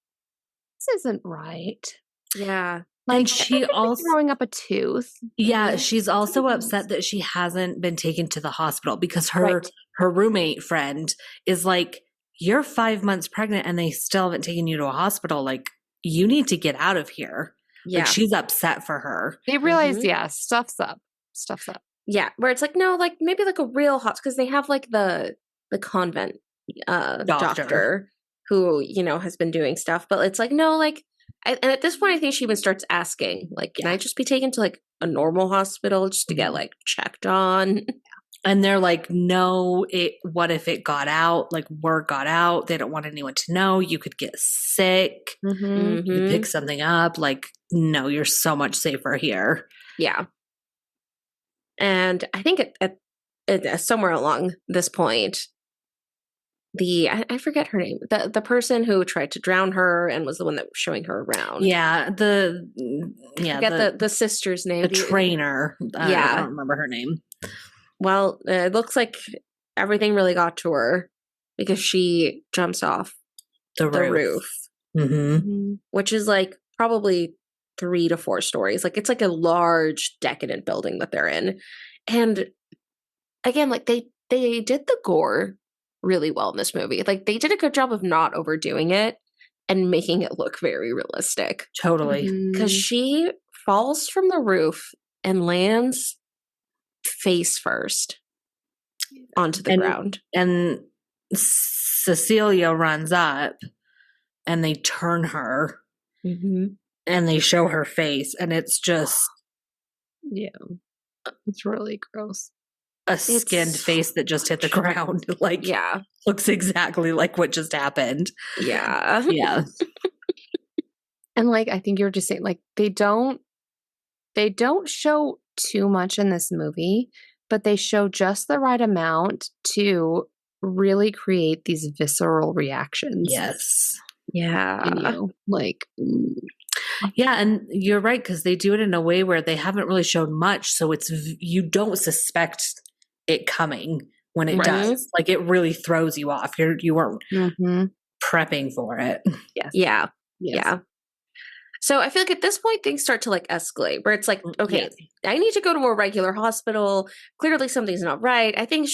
C: "This isn't right."
B: Yeah.
A: Like, and she also
C: throwing up a tooth.
A: Yeah, she's also upset that she hasn't been taken to the hospital because her roommate friend is like, you're 5 months pregnant and they still haven't taken you to a hospital. Like, you need to get out of here. Yeah. Like, she's upset for her.
C: They realize, stuff's up.
B: Yeah, where it's like, no, like maybe like a real hospital, because they have like the convent doctor who, you know, has been doing stuff. But it's like, no, like, and at this point, I think she even starts asking, like, can I just be taken to like a normal hospital just to get like checked on?
A: And they're like, no, what if it got out? Like, word got out. They don't want anyone to know. You could get sick. You could pick something up. Like, no, you're so much safer here.
B: Yeah. And I think at somewhere along this point, I forget her name, the person who tried to drown her and was the one that was showing her around.
A: Yeah, the
B: sister's name.
A: The trainer. I don't remember her name.
B: Well, it looks like everything really got to her because she jumps off the roof. Which is like probably 3 to 4 stories. Like, it's like a large decadent building that they're in. And again, like they did the gore really well in this movie. Like, they did a good job of not overdoing it and making it look very realistic.
A: Totally.
B: Because she falls from the roof and lands face first onto the ground.
A: And Cecilia runs up and they turn her and they show her face, and it's just
C: it's really gross.
A: A skinned face that just hit the ground. Like, looks exactly like what just happened.
B: Yeah.
C: And like, I think you're just saying, like, they don't show too much in this movie, but they show just the right amount to really create these visceral reactions.
A: Yes.
B: Yeah.
C: In you. Like,
A: yeah, and you're right, because they do it in a way where they haven't really shown much, so you don't suspect it coming when it does. Like, it really throws you off. You weren't prepping for it.
B: Yeah. So I feel like at this point things start to like escalate, where it's like, okay, I need to go to a regular hospital. Clearly something's not right. I think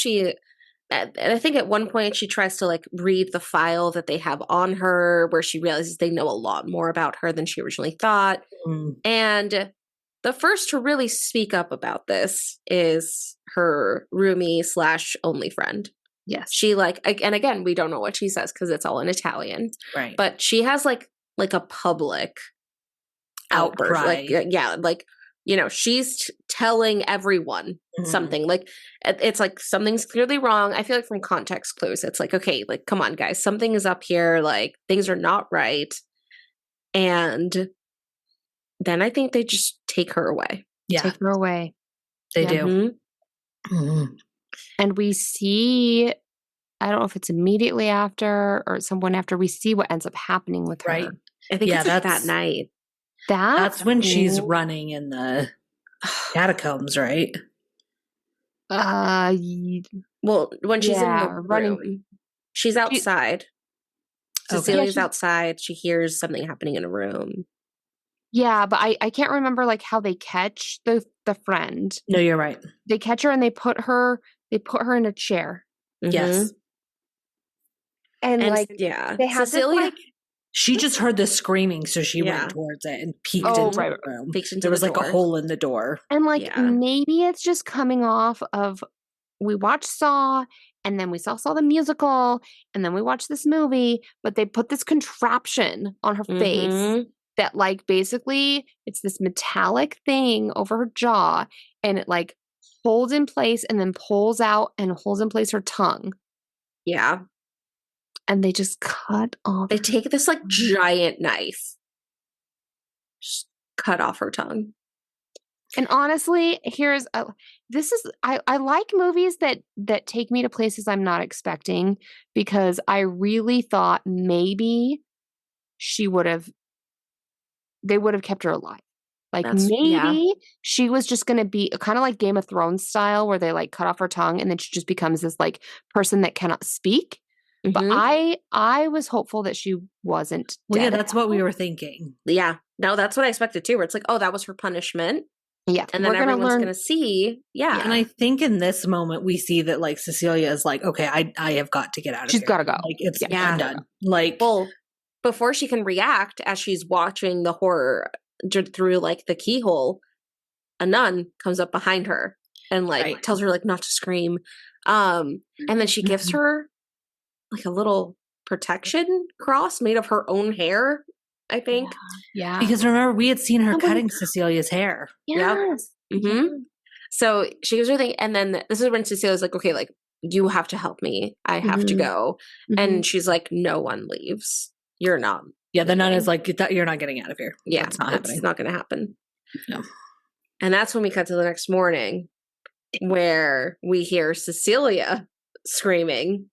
B: at one point she tries to like read the file that they have on her, where she realizes they know a lot more about her than she originally thought. And the first to really speak up about this is her roomie / only friend.
C: Yes.
B: She like, and again, we don't know what she says because it's all in Italian.
A: Right.
B: But she has like a public outburst. Like, like, you know, she's telling everyone something. Like, it's like something's clearly wrong. I feel like from context clues, it's like, okay, like, come on, guys, something is up here. Like, things are not right. And then I think they just take her away.
A: Yeah.
C: Take her away.
A: They do.
C: And we see I don't know if it's immediately after or someone after we see what ends up happening with her.
A: Right.
B: I think
A: Yeah,
B: it's like that night.
A: That's when she's running in the catacombs, right?
B: Well, when she's in the room, she's outside. Cecilia's outside. She hears something happening in a room.
C: Yeah, but I can't remember like how they catch the friend.
A: No, you're right.
C: They catch her and they put her in a chair.
B: Mm-hmm.
A: Yes.
C: And like they have
B: Cecilia,
C: this, like,
A: she just heard the screaming, so she went towards it and peeked into the room. There was like a hole in the door.
C: And like maybe it's just coming off of we watched Saw and then we saw the musical and then we watched this movie, but they put this contraption on her face that like basically it's this metallic thing over her jaw and it like holds in place and then pulls out and holds in place her tongue.
B: Yeah.
C: And they just cut off.
B: They take this like giant knife, just cut off her tongue.
C: And honestly, I like movies that take me to places I'm not expecting because I really thought maybe they would have kept her alive. Like maybe she was just going to be kind of like Game of Thrones style where they like cut off her tongue and then she just becomes this like person that cannot speak. But I was hopeful that she wasn't dead.
A: Well, yeah, that's what we were thinking.
B: Yeah. No, that's what I expected too, where it's like, oh, that was her punishment.
C: Yeah.
B: And then everyone's going to see. Yeah.
A: And I think in this moment, we see that like Cecilia is like, okay, I have got to get out of here.
C: She's got to go.
A: Like, I'm done. Like,
B: well, before she can react as she's watching the horror through like the keyhole, a nun comes up behind her and like tells her like not to scream. And then she gives her like a little protection cross made of her own hair, I think.
C: Yeah.
A: Because remember, we had seen her cutting Cecilia's hair.
C: Yes.
B: Yep. Mm-hmm. So she gives her thing. And then this is when Cecilia's like, okay, like, you have to help me. I have to go. And she's like, no one leaves. You're not.
A: Yeah, the nun is like, you're not getting out of here.
B: Yeah,
A: it's not happening.
B: It's not going to happen.
A: No.
B: And that's when we cut to the next morning where we hear Cecilia screaming.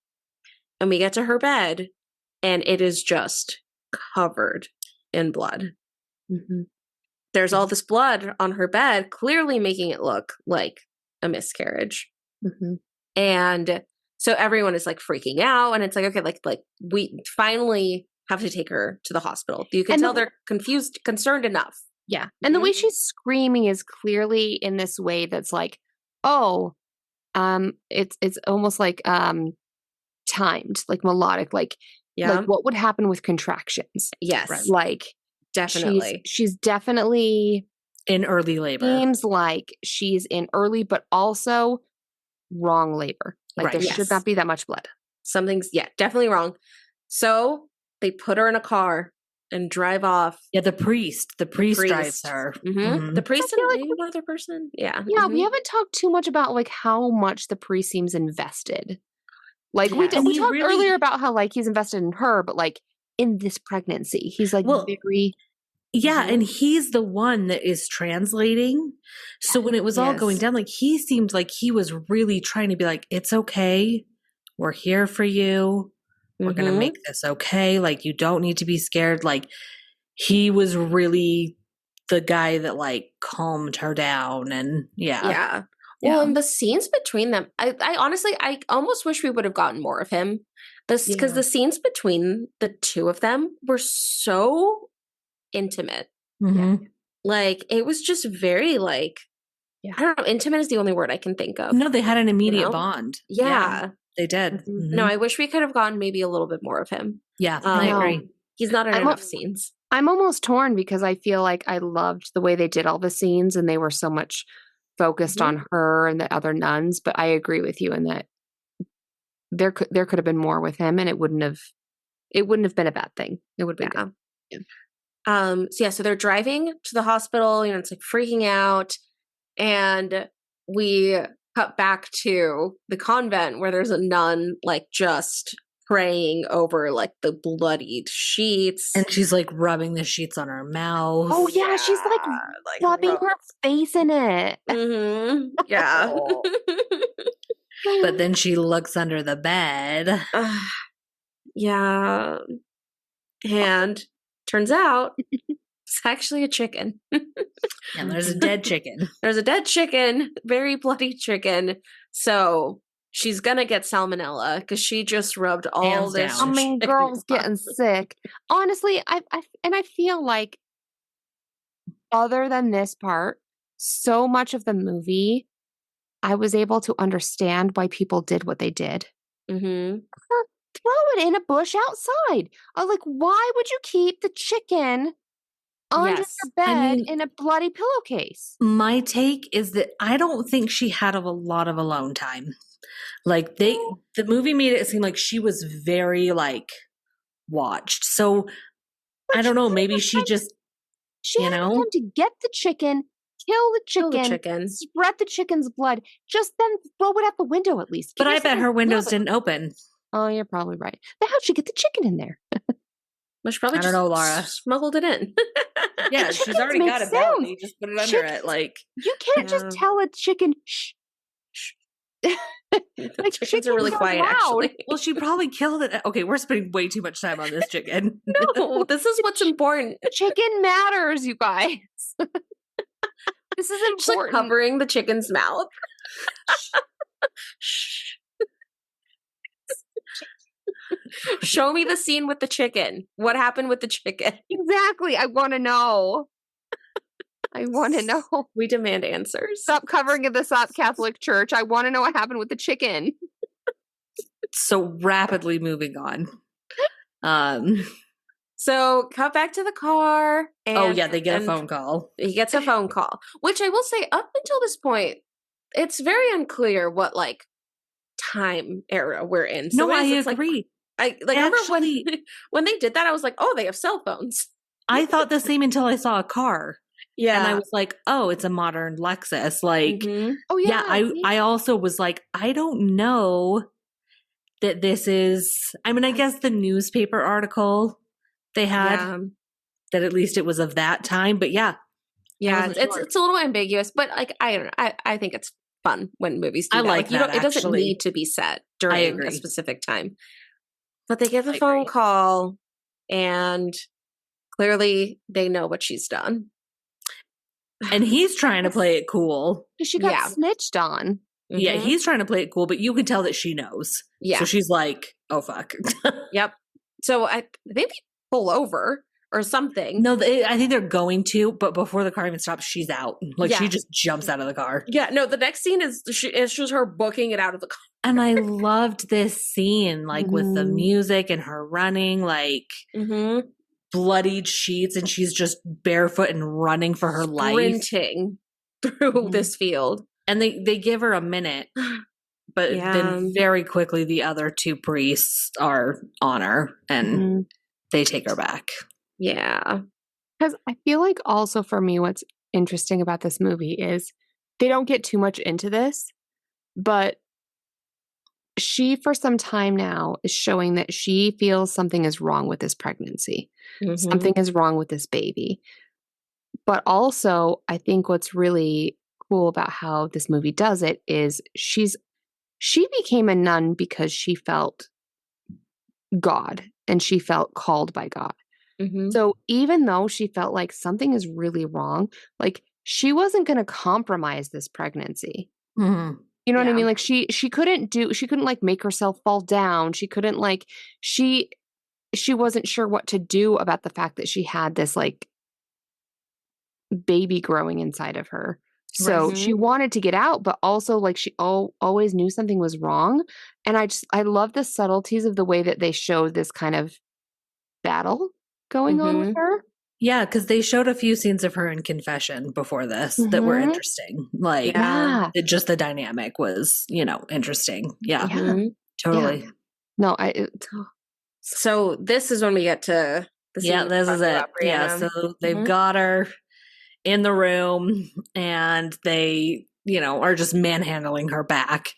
B: And we get to her bed, and it is just covered in blood. There's all this blood on her bed, clearly making it look like a miscarriage. And so everyone is like freaking out, and it's like, okay, like we finally have to take her to the hospital. You can tell they're confused, concerned enough.
C: Yeah. And the way she's screaming is clearly in this way that's like, it's almost like timed, like melodic, like what would happen with contractions.
B: Yes.
C: Right. Like
B: definitely.
C: She's definitely
A: in early labor.
C: Seems like she's in early, but also wrong labor. Like there should not be that much blood.
B: Something's definitely wrong. So they put her in a car and drive off.
A: Yeah, the priest drives her.
B: The priest and maybe one other person. Yeah.
C: Yeah, we haven't talked too much about like how much the priest seems invested. Like we talked earlier about how like he's invested in her, but like in this pregnancy, he's like very.
A: Yeah, and he's the one that is translating. So when it was all going down, like he seemed like he was really trying to be like, it's okay. We're here for you. We're going to make this okay. Like you don't need to be scared. Like he was really the guy that like calmed her down and yeah.
B: Well, and the scenes between them, I honestly, I almost wish we would have gotten more of him. Because the scenes between the two of them were so intimate. Like it was just very like, I don't know, intimate is the only word I can think of.
A: No, they had an immediate bond.
B: Yeah.
A: They did.
B: No, I wish we could have gotten maybe a little bit more of him.
A: Yeah, I agree.
B: He's not in enough scenes.
C: I'm almost torn because I feel like I loved the way they did all the scenes and they were so much focused on her and the other nuns, but I agree with you in that there could have been more with him and it wouldn't have been a bad thing. It would have been good.
B: So they're driving to the hospital, it's like freaking out, and we cut back to the convent where there's a nun like just praying over like the bloodied sheets,
A: and she's like rubbing the sheets on her mouth.
C: Oh yeah, she's like rubbing her face in it.
B: Yeah.
A: But then she looks under the bed.
B: Yeah. And turns out it's actually a chicken.
A: And there's a dead chicken.
B: There's a dead chicken, very bloody chicken. So she's going to get salmonella because she just rubbed all
A: Hands
B: this.
A: down.
C: I mean,
B: chicken
C: girls
B: on.
C: getting sick. Honestly, I feel like other than this part, so much of the movie, I was able to understand why people did what they did.
B: Mm-hmm.
C: Throw it in a bush outside. I was like, why would you keep the chicken under
B: Yes.
C: your bed
A: I mean,
C: in a bloody pillowcase?
A: My take is that I don't think she had a lot of alone time. Like the movie made it seem like she was very like watched. So I don't know, maybe she just
C: She
A: you
C: had
A: know?
C: time to get the chicken, kill the
B: Kill the
C: chicken,
B: chicken.
C: spread the chicken's blood, just then throw it out the window at least.
A: But
C: Give
A: I bet
C: yourself
A: her
C: a
A: windows
C: little bit.
A: didn't open.
C: Oh, you're probably right. Then how'd she get the chicken in there?
B: Well, she probably
A: I don't know, Laura.
B: smuggled it in.
A: Yeah, she's
C: chickens
A: already
C: make
A: got a
C: sounds.
A: belly. Just put it under it.
C: Chickens-
A: Like
C: You can't just
B: Yeah.
C: tell a chicken, shh.
B: The chickens are really quiet, actually.
A: well, she probably killed it. Okay, we're spending way too much time on this chicken.
B: No, this is what's important.
C: Chicken matters, you guys. This is
B: Just like
C: important.
B: covering the chicken's mouth. Shh. Show me the scene with the chicken. What happened with the chicken?
C: Exactly. I want to know. I want to know.
B: We demand answers.
C: Stop covering this up, Catholic Church. I want to know what happened with the chicken.
A: So rapidly moving on.
B: So cut back to the car. And,
A: they get a
B: and
A: phone call.
B: He gets a phone call, which I will say up until this point, it's very unclear what like time era we're in. So
A: No, I
B: it's
A: agree.
B: Like, I remember
A: Actually-
B: when they did that, I was like, oh, they have cell phones.
A: I thought the same until I saw a car.
B: Yeah.
A: And I was like, oh, it's a modern Lexus. Like,
B: Mhm.
C: Oh,
A: yeah,
C: see?
A: I also was like, I don't know that this is, I mean, I guess the newspaper article they had,
B: Yeah.
A: that at least it was of that time. But yeah,
B: Yeah,
A: wasn't
B: it's
A: sure.
B: it's a little ambiguous, but like I don't know. I think it's fun when movies do
A: I
B: that.
A: like
B: you
A: that,
B: don't. It doesn't
A: actually.
B: need to be set during a
A: agree.
B: specific time. But they get the
A: I
B: phone
A: agree.
B: call, and clearly they know what she's done.
A: and he's trying to play it cool.
C: She got
B: Yeah.
C: snitched on.
A: Yeah,
B: Mhm.
A: he's trying to play it cool, but you can tell that she knows.
B: Yeah.
A: So she's like, oh, fuck.
B: Yep. So I think they pull over or something.
A: No, I think they're going to, but before the car even stops, she's out. Like, she
B: Yeah.
A: just jumps out of the car.
B: Yeah, no, the next scene is it's just her booking it out of the car.
A: And I loved this scene, like, with the
C: Mhm.
A: music and her running, like,
B: Mm-hmm.
A: bloodied sheets, and she's just barefoot and running for her life.
B: Sprinting through
A: Mhm.
B: this field.
A: And they give her a minute, but
B: Yeah.
A: then very quickly the other two priests are on her, and
C: Mhm.
A: they take her back.
B: Yeah.
C: Because I feel like also for me, what's interesting about this movie is they don't get too much into this, but she, for some time now, is showing that she feels something is wrong with this pregnancy.
B: Mhm.
C: Something is wrong with this baby. But also, I think what's really cool about how this movie does it is she became a nun because she felt God and she felt called by God.
B: Mhm.
C: So even though she felt like something is really wrong, like she wasn't going to compromise this pregnancy.
A: Mhm.
C: You know what I
B: Yeah.
C: mean? Like she couldn't like make herself fall down. She couldn't like she wasn't sure what to do about the fact that she had this like baby growing inside of her. So
B: Right.
C: she wanted to get out, but also like she always knew something was wrong. And I love the subtleties of the way that they showed this kind of battle going on with
B: Mhm.
C: her.
A: Yeah, because they showed a few scenes of her in confession before this that were
C: Mhm.
A: interesting. Like,
B: Yeah.
A: just the dynamic was, interesting. Yeah,
C: Yeah.
B: Mhm.
A: totally.
C: No,
B: So this is when we get to the scene
A: Yeah,
B: we
A: this
B: talked
A: is it.
B: about,
A: Yeah,
B: Brianna.
A: so they've
B: Mhm.
A: got her in the room and they, are just manhandling her back.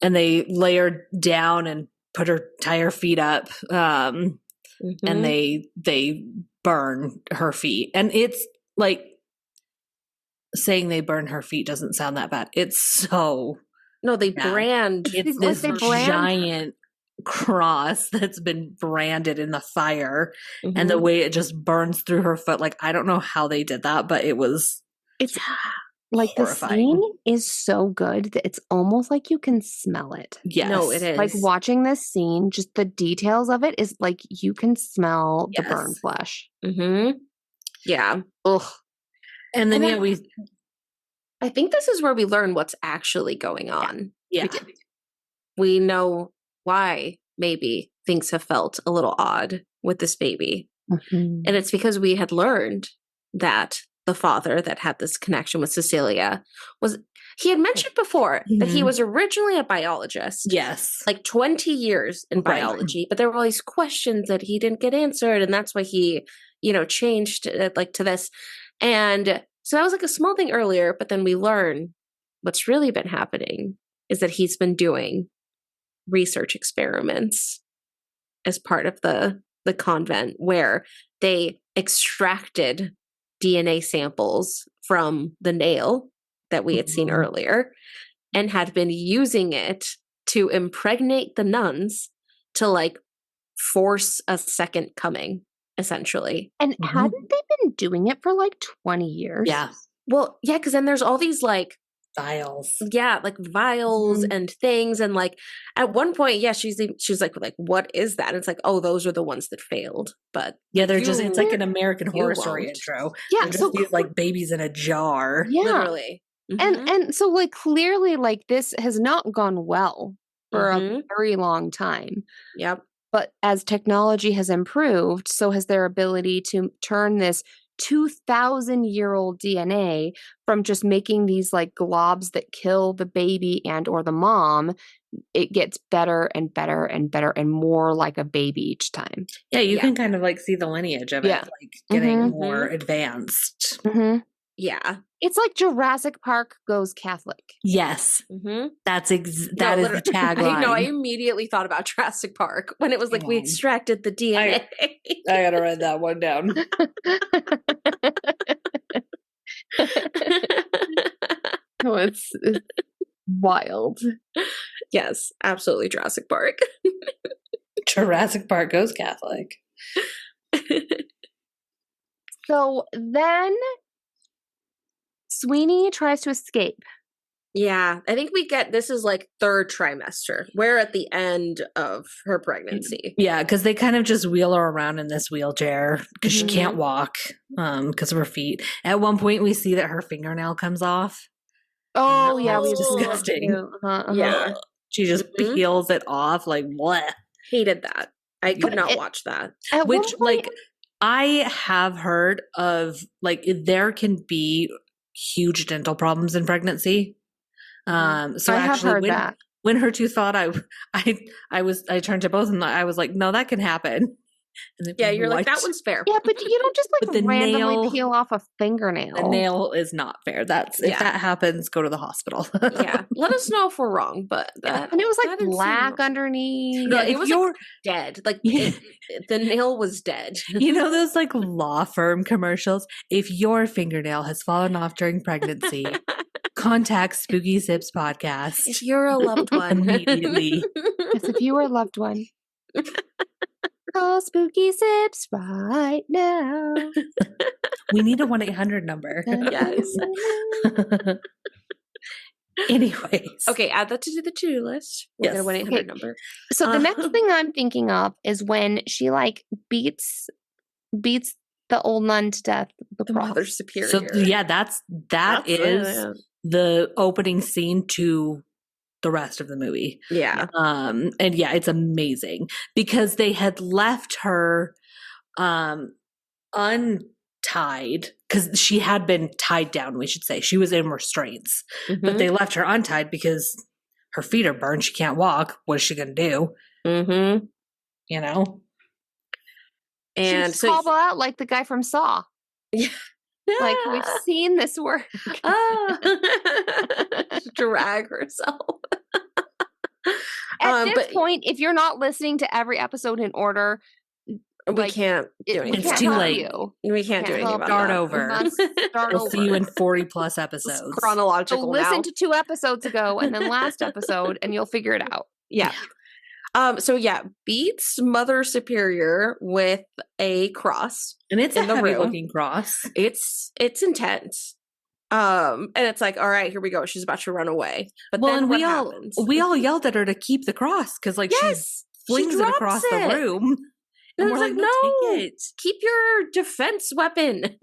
A: And they lay her down and tie her feet up. And
B: Mhm.
A: they burn her feet. And it's like saying they burn her feet doesn't sound that bad. It's so
B: No, they brand.
A: It's
C: Like
A: this
C: they brand-
A: giant cross that's been branded in the fire, and the
B: Mhm.
A: way it just burns through her foot. Like, I don't know how they did that, but it was
C: It's like the
A: horrifying.
C: scene is so good that it's almost like you can smell it.
A: Yes.
B: No, it is.
C: Like watching this scene, just the details of it is like you can smell the burned
A: Yes.
C: flesh.
B: Mm-hmm. Yeah.
C: Ugh.
A: And then,
B: And I think this is where we learn what's actually going on.
A: yeah.
B: We know why maybe things have felt a little odd with this baby.
C: Mhm.
B: And it's because we had learned that the father that had this connection with Cecilia he had mentioned before that he
A: Mhm.
B: was originally a biologist.
A: Yes.
B: Like 20 years in
A: Right.
B: biology, but there were all these questions that he didn't get answered. And that's why he, changed like to this. And so that was like a small thing earlier, but then we learn what's really been happening is that he's been doing research experiments as part of the convent where they extracted DNA samples from the nail that we had seen
A: Mhm.
B: earlier and had been using it to impregnate the nuns to like force a second coming, essentially.
C: And
A: Mhm.
C: hadn't they been doing it for like 20 years?
A: Yeah.
B: Well, yeah, because then there's all these like
A: Vials.
B: like vials
C: Mhm.
B: and things, and like at one point, yeah, she's like, what is that? And it's like, oh, those are the ones that failed. But
A: Yeah, they're just, it's like an American Horror
B: you
A: Story
B: won't.
A: intro.
C: Yeah,
A: They're just
C: so
A: these like babies in a jar.
C: yeah.
B: literally. Mhm.
C: And so like clearly like this has not gone well for a
B: Mhm.
C: very long time.
B: Yep.
C: But as technology has improved, so has their ability to turn this 2,000-year-old DNA from just making these like globs that kill the baby and or the mom. It gets better and better and better and more like a baby each time.
A: Yeah, you
B: Yeah.
A: can kind of like see the lineage of
C: Yeah.
A: it, like getting
C: Mhm.
A: more advanced.
C: Mm-hmm.
B: Yeah.
C: It's like Jurassic Park goes Catholic.
A: Yes,
B: Mm-hmm.
A: that is the tagline.
B: I know. I immediately thought about Jurassic Park when it was like we
A: Wow.
B: extracted the DNA.
A: I gotta write that one down.
C: Oh, it's wild.
B: Yes, absolutely Jurassic Park.
A: Jurassic Park goes Catholic.
C: So then Sweeney tries to escape.
B: Yeah, I think this is like third trimester. We're at the end of her pregnancy.
A: Yeah, because they kind of just wheel her around in this wheelchair because
C: Mhm.
A: she can't walk because of her feet. At one point, we see that her fingernail comes off.
C: Oh, yeah.
A: That's
C: We've seen that
A: disgusting.
C: too.
B: Yeah.
A: She just
B: Mhm.
A: peels it off like bleh.
B: Hated that. I could not
C: it-
B: watch that.
C: At
A: Which,
C: one point,
A: like, I have heard of, like, there can be huge dental problems in pregnancy. So
C: I have
A: actually,
C: heard that.
A: when her tooth fell out, I turned to both and I was like, no, that can happen. And
B: Yeah, you're like,
A: "What?"
B: that one's fair.
C: Yeah, but you don't just
A: But
C: like
A: the
C: randomly
A: nail-
C: peel off a fingernail.
A: The nail is not fair. That's if
B: Yeah.
A: that happens, go to the hospital.
B: Yeah. Let us know if we're wrong, but that
C: And it was
B: that
C: like
B: didn't seem
C: black
B: wrong.
C: underneath.
B: Yeah,
A: if
B: it was
A: you're-
B: like dead. Like
A: Yeah.
B: the nail was dead.
A: You know those like law firm commercials? If your fingernail has fallen off during pregnancy, contact Spooky Sips Podcast.
B: If you're a loved one.
A: Immediately.
C: Yes, if you were a loved one. Call Spooky Sips right now.
A: We need a 1-800 number.
B: Yes.
A: Anyways.
B: Okay, add that to the to-do list. We'll get a
A: Yes.
B: 1-800
C: Okay.
B: number.
C: So the next thing I'm thinking of is when she like beats the old nun to death.
B: The Mother Superior.
A: So yeah, that is the opening scene to the rest of the movie.
B: Yeah.
A: And yeah, it's amazing because they had left her untied because she had been tied down, we should say. She was in restraints. But they left her untied because her feet are burned. She can't walk. What is she going to do?
B: Mm-hmm.
A: You know?
B: And
C: She's
B: so
C: called out like the guy from Saw.
B: Yeah.
C: Like we've seen this work.
B: Drag herself.
C: At this
B: but
C: point, if you're not listening to every episode in order,
B: We can't do anything.
A: It's too late.
B: We can't do anything about
A: Start
B: that.
A: over. We'll see you in 40 plus episodes.
B: It's chronological
C: So listen
B: now.
C: to 2 episodes ago and then last episode, and you'll figure it out.
B: Yeah. Beats Mother Superior with a cross.
A: And it's a
B: in the
A: heavy
B: room.
A: looking cross.
B: It's intense. And it's like, all right, here we go. She's about to run away. But then what happens?
A: We all yelled at her to keep the cross because like she flings it across the room. And we're like, no, take it.
B: Keep your defense weapon.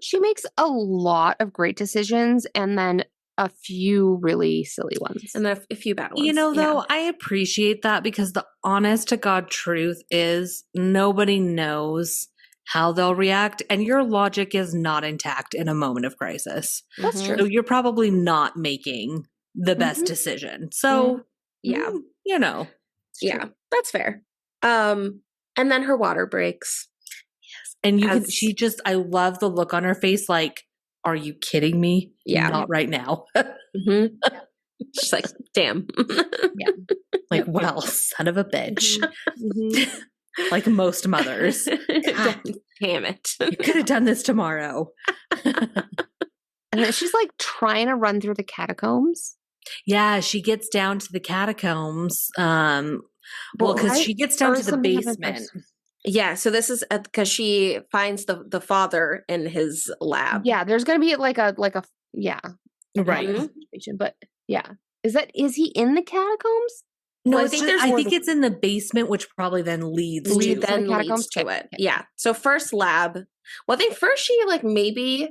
C: She makes a lot of great decisions and then a few really silly ones.
B: And then a few bad ones.
A: You know, though, I appreciate that because the honest to God truth is nobody knows how they'll react. And your logic is not intact in a moment of crisis.
C: That's true.
A: So you're probably not making the best decision. So,
B: yeah,
A: you know.
B: Yeah, that's fair. And then her water breaks.
A: Yes. And she just, I love the look on her face like, are you kidding me?
B: Yeah.
A: Not right now.
B: She's like, damn.
A: Like, well, son of a bitch. Like most mothers.
B: Damn it.
A: You could have done this tomorrow.
C: And then she's like trying to run through the catacombs.
A: Yeah, she gets down to the catacombs. Because she gets down to the basement.
B: Yeah, so this is because she finds the father in his lab.
C: Yeah, there's gonna be like a
A: Right.
C: situation, but is he in the catacombs?
A: No,
B: Well,
A: I think it's in the basement, which probably then leads to
B: it. Yeah. So first lab. Well, I think first she like maybe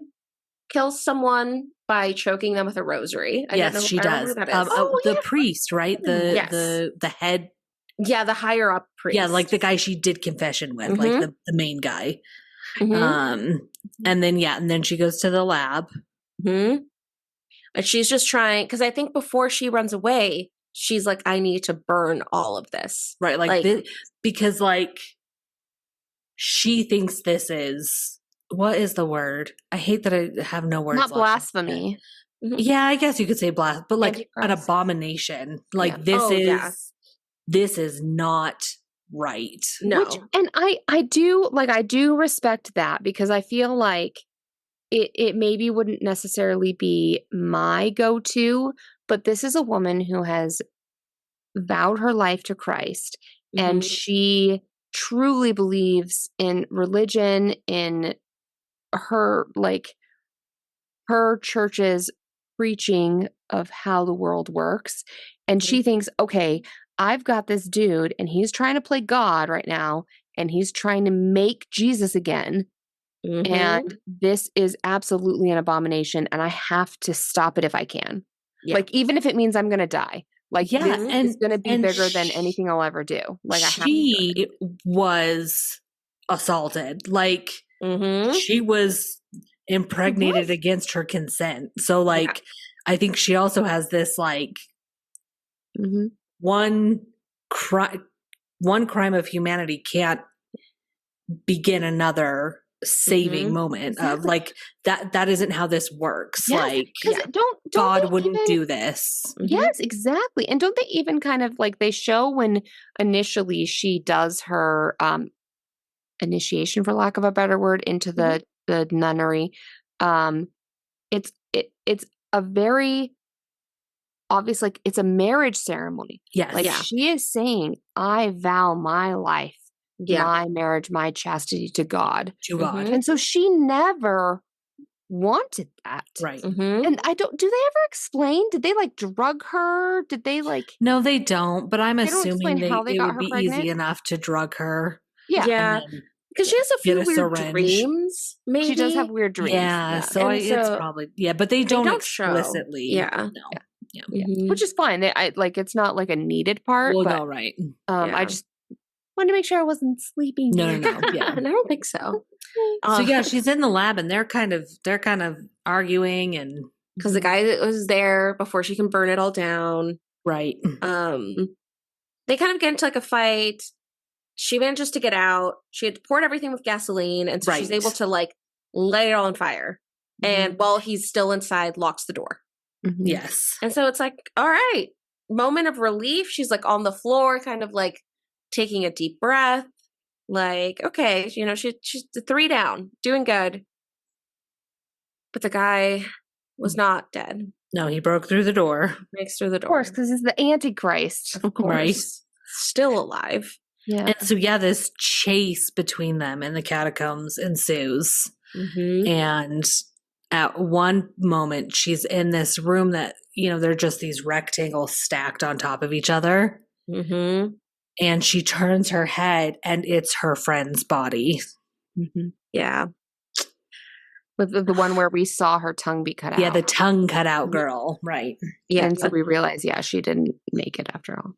B: kills someone by choking them with a rosary.
A: Yes, she does. The priest, right? The head.
B: Yeah, the higher up priest.
A: Yeah, like the guy she did confession with, like the main guy. And then she goes to the lab.
B: And she's just trying, because I think before she runs away, she's like, I need to burn all of this.
A: Right, because like she thinks this is, what is the word? I hate that I have no words.
C: Not blasphemy.
A: Yeah, I guess you could say but like an abomination. Like this is not right.
B: No.
C: And I do respect that because I feel like it maybe wouldn't necessarily be my go-to, but this is a woman who has vowed her life to Christ and she truly believes in religion, in her church's preaching of how the world works. And she thinks, okay, I've got this dude and he's trying to play God right now and he's trying to make Jesus again. And this is absolutely an abomination and I have to stop it if I can. Yeah. Like, even if it means I'm going to die. Like, this is going to be bigger than anything I'll ever do. Like,
A: she was assaulted. Like, she was impregnated against her consent. So, like, I think she also has this, like, one crime of humanity can't begin another saving moment of like that isn't how this works. Like
C: don't
A: God wouldn't do this.
C: Yes, exactly. And don't they even kind of like they show when initially she does her initiation, for lack of a better word, into the nunnery. It's a very obvious, like it's a marriage ceremony.
A: Yes.
C: Like she is saying, I vow my life, my marriage, my chastity to God.
A: To God.
C: And so she never wanted that.
A: Right.
C: And do they ever explain? Did they like drug her? Did they like?
A: No, they don't, but I'm assuming it would be
C: pregnant?
A: easy enough to drug her.
B: Yeah. Because she has a few weird dreams. Maybe
C: she does have weird dreams.
A: Yeah. So it's probably, but they don't explicitly.
B: Yeah.
C: Which is fine. It's not like a needed part.
A: Well,
C: but,
A: no, right.
C: I just wanted to make sure I wasn't sleeping.
A: No. Yeah.
B: I don't think so.
A: So she's in the lab and they're kind of arguing and
B: because the guy that was there before she can burn it all down.
A: Right.
B: They kind of get into like a fight. She manages to get out. She had poured everything with gasoline, and so she's able to like light it all on fire. And while he's still inside, locks the door.
A: Yes.
B: And so it's like, all right, moment of relief. She's like on the floor, kind of like taking a deep breath. Like, okay, she's 3 down, doing good. But the guy was not dead.
A: No, he broke through the door.
B: Breaks through the door.
C: Of course, because he's the Antichrist.
B: Of course.
A: Right.
B: Still alive.
C: Yeah.
A: And so, this chase between them in the catacombs ensues.
B: Mm-hmm.
A: And at one moment, she's in this room that, they're just these rectangles stacked on top of each other.
B: Mm-hmm.
A: And she turns her head and it's her friend's body.
C: Mm-hmm.
B: Yeah.
C: With the one where we saw her tongue be cut out.
A: Yeah, the tongue cut out girl. Right.
B: Yeah.
C: And so we realized, she didn't make it after all.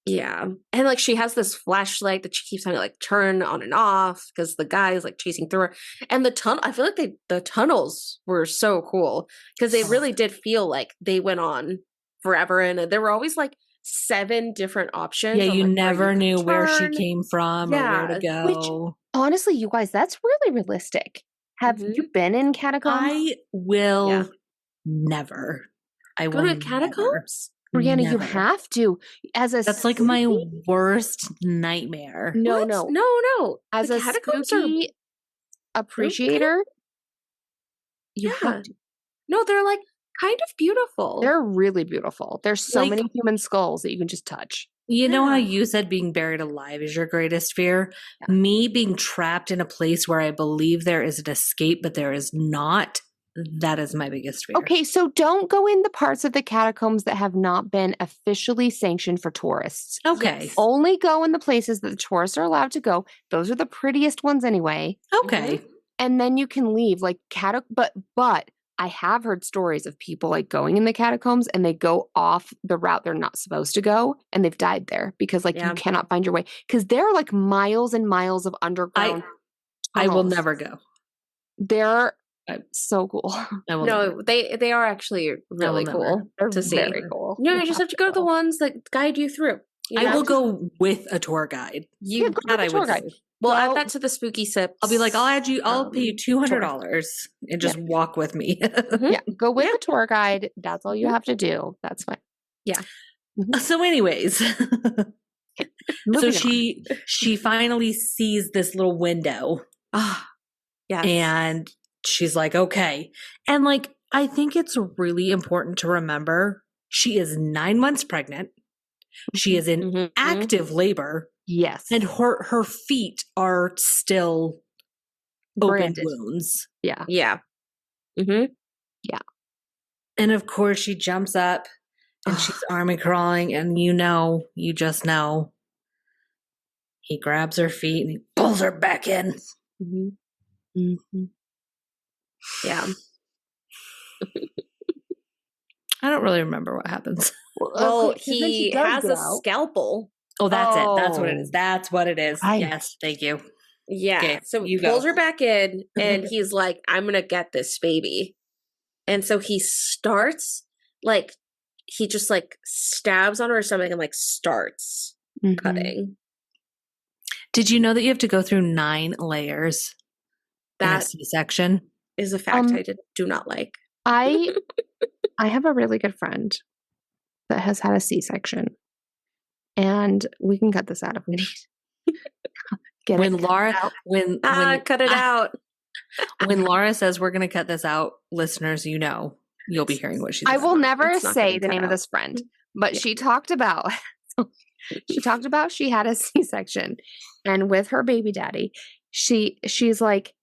B: Yeah. And like she has this flashlight that she keeps having to like turn on and off because the guy is like chasing through her. And I feel like the tunnels were so cool because they really did feel like they went on forever. And there were always like 7 different options.
A: Yeah, you
B: like,
A: never knew where she
B: turn.
A: came from or where to go.
C: Which, honestly, you guys, that's really realistic. Have you been in catacombs?
A: I will never. I
B: Go
A: will
B: to catacombs?
C: Brianna,
A: never.
C: you have to.
A: That's like my worst nightmare.
C: No. As
B: the
C: a spooky appreciator, you have to.
B: No, they're like kind of beautiful.
C: They're really beautiful. There's so many human skulls that you can just touch.
A: You know how you said being buried alive is your greatest fear? Yeah. Me being trapped in a place where I believe there is an escape, but there is not. That is my biggest fear.
C: Okay, so don't go in the parts of the catacombs that have not been officially sanctioned for tourists.
A: Okay.
C: Yes. Only go in the places that the tourists are allowed to go. Those are the prettiest ones anyway.
A: Okay.
C: And then you can leave like but I have heard stories of people like going in the catacombs and they go off the route they're not supposed to go and they've died there because you cannot find your way because there are like miles and miles of underground
A: I will never go.
C: They're so cool.
B: No, they are actually really cool to see.
C: Very cool.
B: You just have to go to the ones that guide you through.
A: I will go with a tour guide.
B: Well, add that to the spooky sips.
A: I'll be like, I'll pay you $200 and just walk with me.
C: Yeah, go with the tour guide. That's all you have to do. That's fine.
B: Yeah.
A: So anyways, so she finally sees this little window.
B: Yes.
A: And she's like, okay. And like, I think it's really important to remember she is 9 months pregnant. She is in active labor.
C: Yes.
A: And her feet are still open wounds.
C: Yeah.
B: Yeah.
C: Yeah.
A: And of course she jumps up and she's army crawling and you just know. He grabs her feet and he pulls her back in.
B: Yeah.
A: I don't really remember what happens.
B: Well, he has a scalpel.
A: Oh, that's it. That's what it is. That's what it is.
C: Right.
A: Yes. Thank you.
B: Yeah.
A: Okay,
B: so he pulls her back in and he's like, I'm going to get this baby. And so he starts he just stabs on her stomach and starts cutting.
A: Did you know that you have to go through 9 layers in a C-section?
B: Is a fact I do not like.
C: I have a really good friend that has had a C-section. And we can cut this out if we need.
B: Cut it out.
A: When Laura says we're going to cut this out, listeners, you'll be hearing what she says.
C: I will never say the name of this friend, but she talked about she had a C-section, and with her baby daddy, she's like,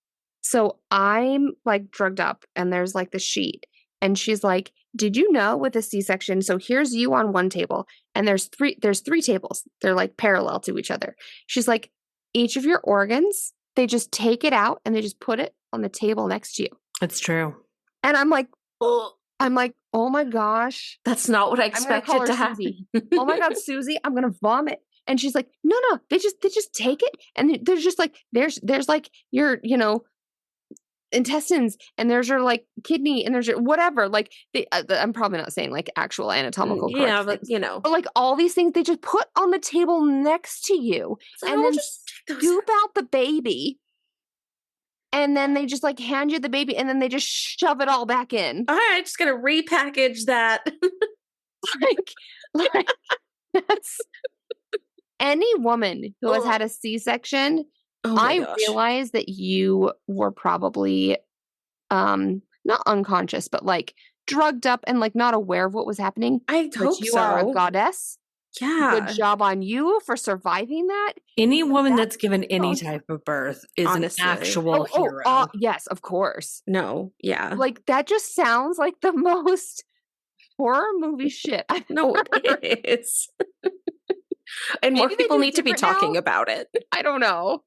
C: so I'm drugged up, and there's the sheet, and she's like, did you know with a C-section? So here's you on one table, and there's three tables. They're parallel to each other. She's like, each of your organs, they just take it out and they just put it on the table next to you.
A: It's true.
C: And I'm like, oh my gosh.
B: That's not what I expected to happen.
C: Oh my God, Susie, I'm going to vomit. And she's like, no, they just take it. And there's just there's your, intestines, and there's your kidney, and there's your whatever. I'm probably not saying actual anatomical correct
B: yeah, but
C: things. But all these things they just put on the table next to you, so and then just scoop out the baby, and then they just hand you the baby, and then they just shove it all back in.
B: All right, just gonna repackage that.
C: that's any woman who has had a C-section, I realize that you were probably not unconscious, but like drugged up and like not aware of what was happening.
B: I hope
C: you
B: so.
C: are a goddess.
B: Yeah.
C: Good job on you for surviving that.
A: Any woman that's given any type of birth is
B: Honestly.
A: an actual hero.
C: Yes, of course.
B: No, yeah.
C: Like that just sounds like the most horror movie shit.
B: No, it is. And more people need to be talking about it.
C: I don't know.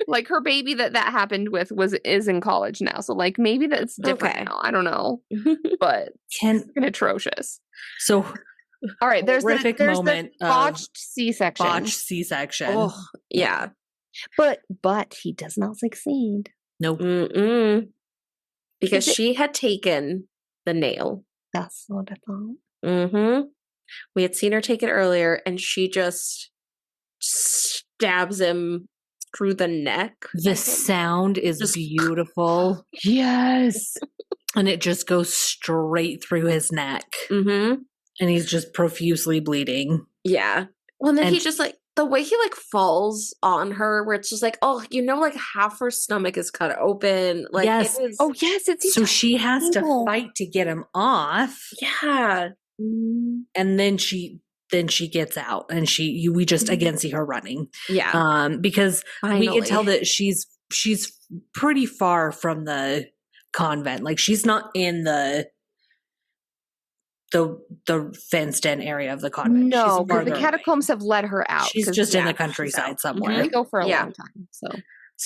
C: Like her baby that happened with is in college now, so like maybe that's different now. I don't know, but it's atrocious.
A: So,
C: all right, there's
A: the
C: botched C-section.
A: Botched C-section.
B: Oh, yeah,
C: but he does not succeed.
A: Nope.
B: Because she had taken the nail.
C: That's what I thought.
B: Mm-hmm. We had seen her take it earlier, and she just stabs him through the neck.
A: The sound is beautiful.
C: Yes.
A: And it just goes straight through his neck.
B: Mm-hmm.
A: And he's just profusely bleeding.
B: Yeah. Well, then he just like, the way he like falls on her, where it's just like, oh, like half her stomach is cut open. Like,
A: yes.
B: It's
A: so she has to fight to get him off.
B: Yeah.
A: And then she gets out, and we just again see her running.
B: Yeah.
A: Because
B: finally,
A: we can tell that she's pretty far from the convent. Like she's not in the fenced in area of the convent.
C: No, because the catacombs have let her out.
A: She's just in the countryside somewhere.
C: They go for a long time.
B: So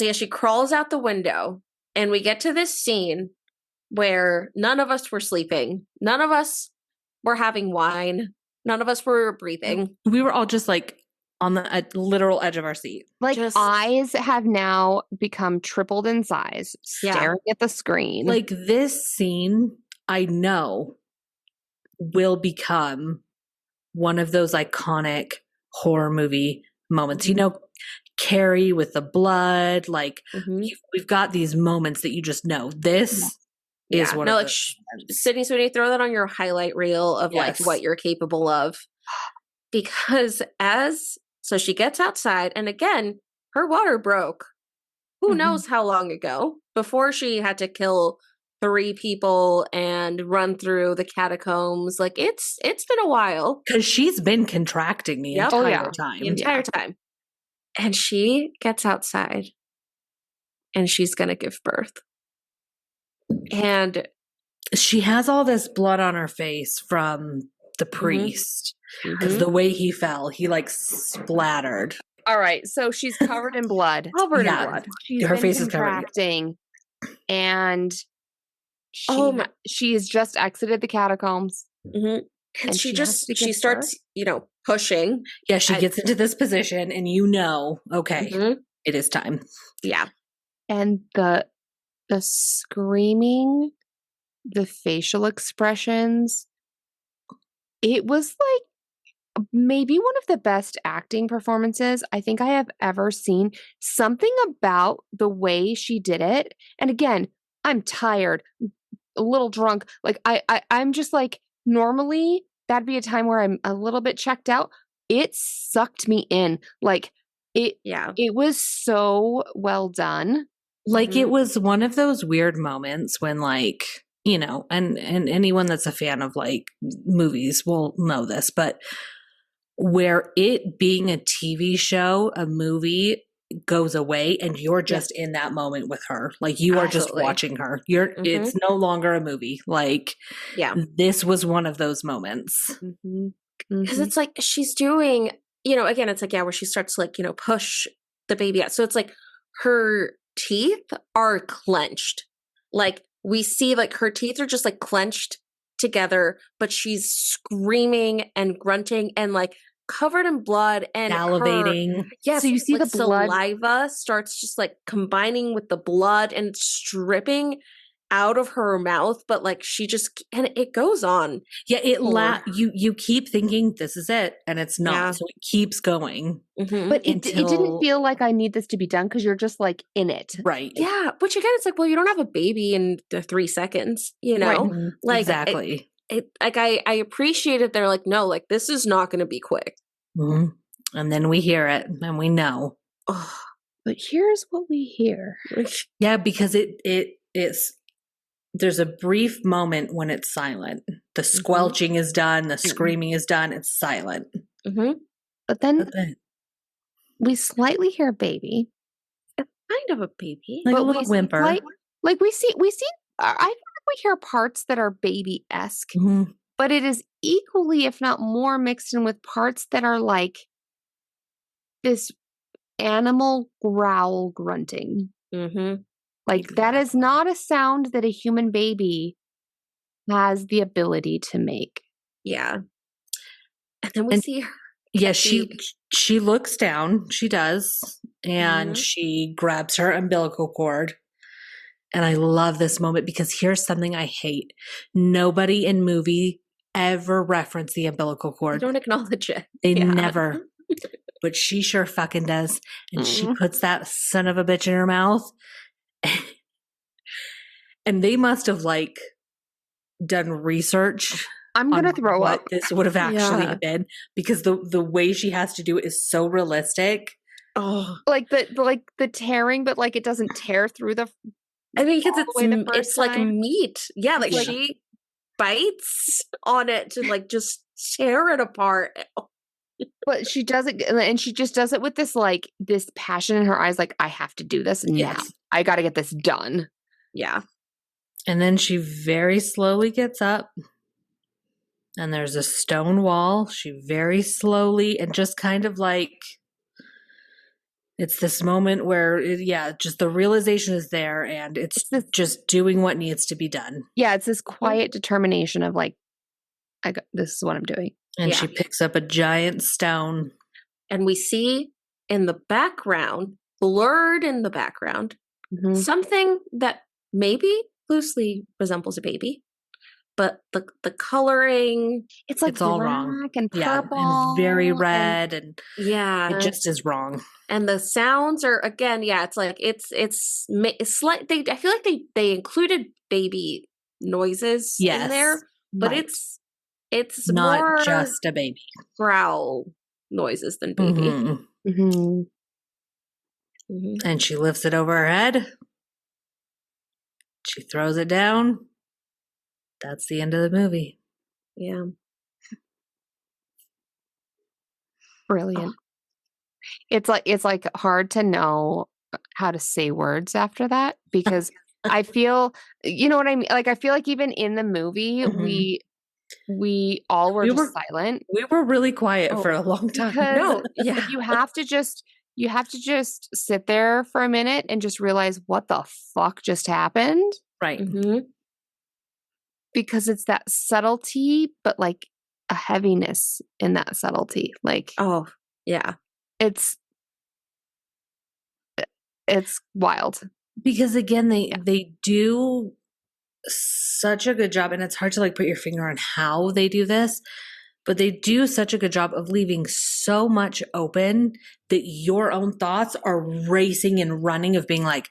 B: yeah, she crawls out the window, and we get to this scene where none of us were sleeping. None of us were having wine. None of us were breathing.
A: We were all just like on the literal edge of our seat.
C: Like eyes have now become tripled in size, staring at the screen.
A: Like this scene, I know will become one of those iconic horror movie moments. You know, Carrie with the blood. Like we've got these moments that you just know. This is one of
B: like Sydney Sweeney, throw that on your highlight reel of like what you're capable of. Because so she gets outside, and again, her water broke. Who knows how long ago, before she had to kill 3 people and run through the catacombs. Like it's been a while.
A: Because she's been contracting the entire time.
B: The entire time. And she gets outside, and she's going to give birth. And
A: she has all this blood on her face from the priest. Because the way he fell, he like splattered.
C: All right, so she's covered in blood.
B: Covered in blood.
A: Her face is covered.
C: And she has just exited the catacombs.
B: And she starts, pushing.
A: Yeah, she gets into this position, and okay, it is time.
B: Yeah.
C: And the screaming, the facial expressions, it was like maybe one of the best acting performances I think I have ever seen. Something about the way she did it. And again, I'm tired, a little drunk. Like I'm just like, normally that'd be a time where I'm a little bit checked out. It sucked me in. Like it was so well done.
A: Like it was one of those weird moments when like, and anyone that's a fan of like movies will know this, but where it being a TV show, a movie goes away, and you're just in that moment with her. Like you are just watching her. It's no longer a movie. Like, this was one of those moments.
B: Because it's like she's doing, again, it's like, where she starts to like, push the baby out. So it's like her teeth are clenched. Like we see like her teeth are just like clenched together, but she's screaming and grunting and like covered in blood and
A: salivating.
C: So you see
B: like
C: the blood.
B: Saliva starts just like combining with the blood and stripping out of her mouth, but like she just, and it goes on.
A: Yeah, you keep thinking this is it, and it's not. So it keeps going.
C: But it didn't feel like I need this to be done because you're just like in it,
A: right?
B: Yeah, which again, it's like, well, you don't have a baby in the 3 seconds, Right. Like
A: exactly.
B: I appreciated they're like, no, like this is not going to be quick.
A: And then we hear it and we know.
B: Oh.
C: But here's what we hear.
A: Yeah, because it's there's a brief moment when it's silent. The squelching is done, the screaming is done, it's silent.
C: But then we slightly hear a baby.
B: Kind of a baby.
A: Like a little whimper.
C: I feel like we hear parts that are baby-esque, but it is equally, if not more, mixed in with parts that are like this animal growl grunting. Like that is not a sound that a human baby has the ability to make.
B: Yeah. And then we see her.
A: Yeah, she looks down. She does. And she grabs her umbilical cord. And I love this moment because here's something I hate. Nobody in movie ever reference the umbilical cord.
B: They don't acknowledge it.
A: They never. But she sure fucking does. And she puts that son of a bitch in her mouth. And they must have like done research.
C: I'm gonna throw
A: what
C: up.
A: This would have actually been, because the way she has to do it is so realistic.
B: Oh,
C: like the tearing, but like it doesn't tear through the.
B: I mean, because it's like meat. Yeah, like she bites on it to like just tear it apart.
C: But she does it, and she just does it with this passion in her eyes. Like, I have to do this now. I got to get this done.
B: Yeah.
A: And then she very slowly gets up. And there's a stone wall. She very slowly and just kind of like, it's this moment where, just the realization is there and it's just doing what needs to be done.
C: Yeah, it's this quiet determination of like, this is what I'm doing.
A: And she picks up a giant stone.
B: And we see in the background, blurred in the background, something that maybe loosely resembles a baby. But the coloring,
C: it's like
A: all
C: black
A: wrong
C: and purple,
A: and very red, and it just is wrong.
B: And the sounds are again, it's like it's slight. I feel like they included baby noises in there, but it's
A: not
B: more
A: just a baby
B: growl noises than baby.
A: And she lifts it over her head. She throws it down. That's the end of the movie.
B: Yeah.
C: Brilliant. It's like hard to know how to say words after that, because I feel, you know what I mean? Like, I feel like even in the movie, we all were just silent.
A: We were really quiet for a long time.
C: You have to just sit there for a minute and just realize what the fuck just happened.
A: Right.
C: Because it's that subtlety, but like a heaviness in that subtlety. Like,
B: oh yeah,
C: it's wild.
A: Because again, they do such a good job, and it's hard to like put your finger on how they do this, but they do such a good job of leaving so much open that your own thoughts are racing and running of being like,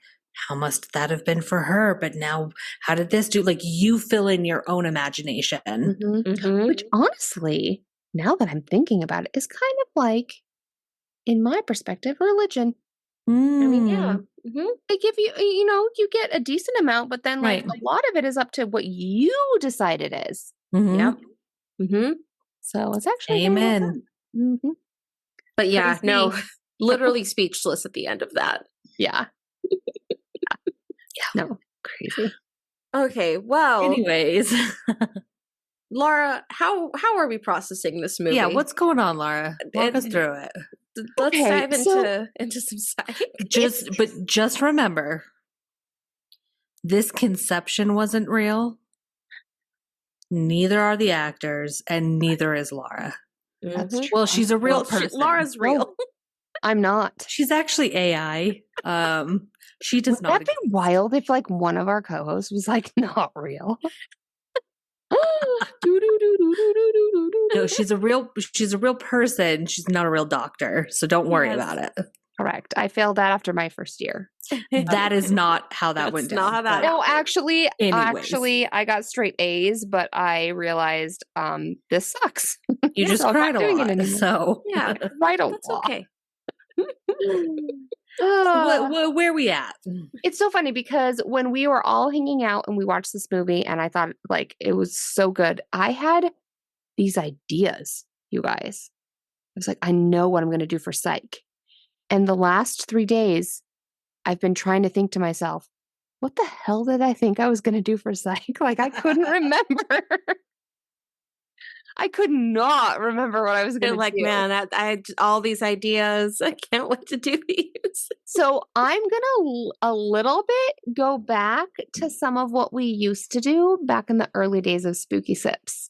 A: how must that have been for her? But now, how did this do? Like, you fill in your own imagination.
C: Which honestly, now that I'm thinking about it, is kind of like, in my perspective, religion.
B: I mean, yeah.
C: They give you, you get a decent amount, but then like a lot of it is up to what you decide it is.
B: Yep.
C: So it's actually
A: amen.
B: But yeah, no, literally speechless at the end of that.
C: Yeah. No, crazy.
B: Okay, well.
A: Anyways,
B: Laura, how are we processing this movie?
A: Yeah, what's going on, Laura? Walk us through it.
B: Let's dive into some science.
A: Just remember, this conception wasn't real. Neither are the actors, and neither is Laura.
C: That's true.
A: Well, she's a real person.
B: Laura's real.
C: I'm not.
A: She's actually AI. She does not.
C: Would that be wild if like one of our co-hosts was like not real?
A: No, she's a real person. She's not a real doctor, so don't worry about it.
C: Correct. I failed that after my first year.
A: That is not how that went down.
B: Not how that
C: No, actually,
A: anyways.
C: I got straight A's, but I realized this sucks.
A: You just
C: So I'm
A: cried
C: not
A: a
C: doing it
A: lot.
C: anymore.
A: So
B: Yeah,
C: Right a
B: that's
C: lot.
B: okay.
A: where are we at?
C: It's so funny because when we were all hanging out and we watched this movie and I thought like it was so good, I had these ideas, you guys. I was like, I know what I'm going to do for psych. And the last 3 days, I've been trying to think to myself, what the hell did I think I was going to do for psych? Like I couldn't remember. I could not remember what I was going to
B: like,
C: do.
B: man, I had all these ideas. I can't wait to do these.
C: So I'm going to a little bit go back to some of what we used to do back in the early days of Spooky Sips,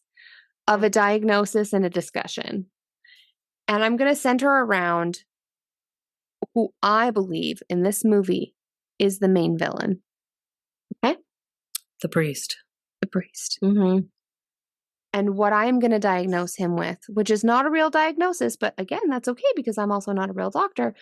C: of a diagnosis and a discussion. And I'm going to center around who I believe in this movie is the main villain. Okay?
A: The priest.
C: The priest.
B: Mm-hmm.
C: And what I am going to diagnose him with, which is not a real diagnosis, but again, that's okay because I'm also not a real doctor.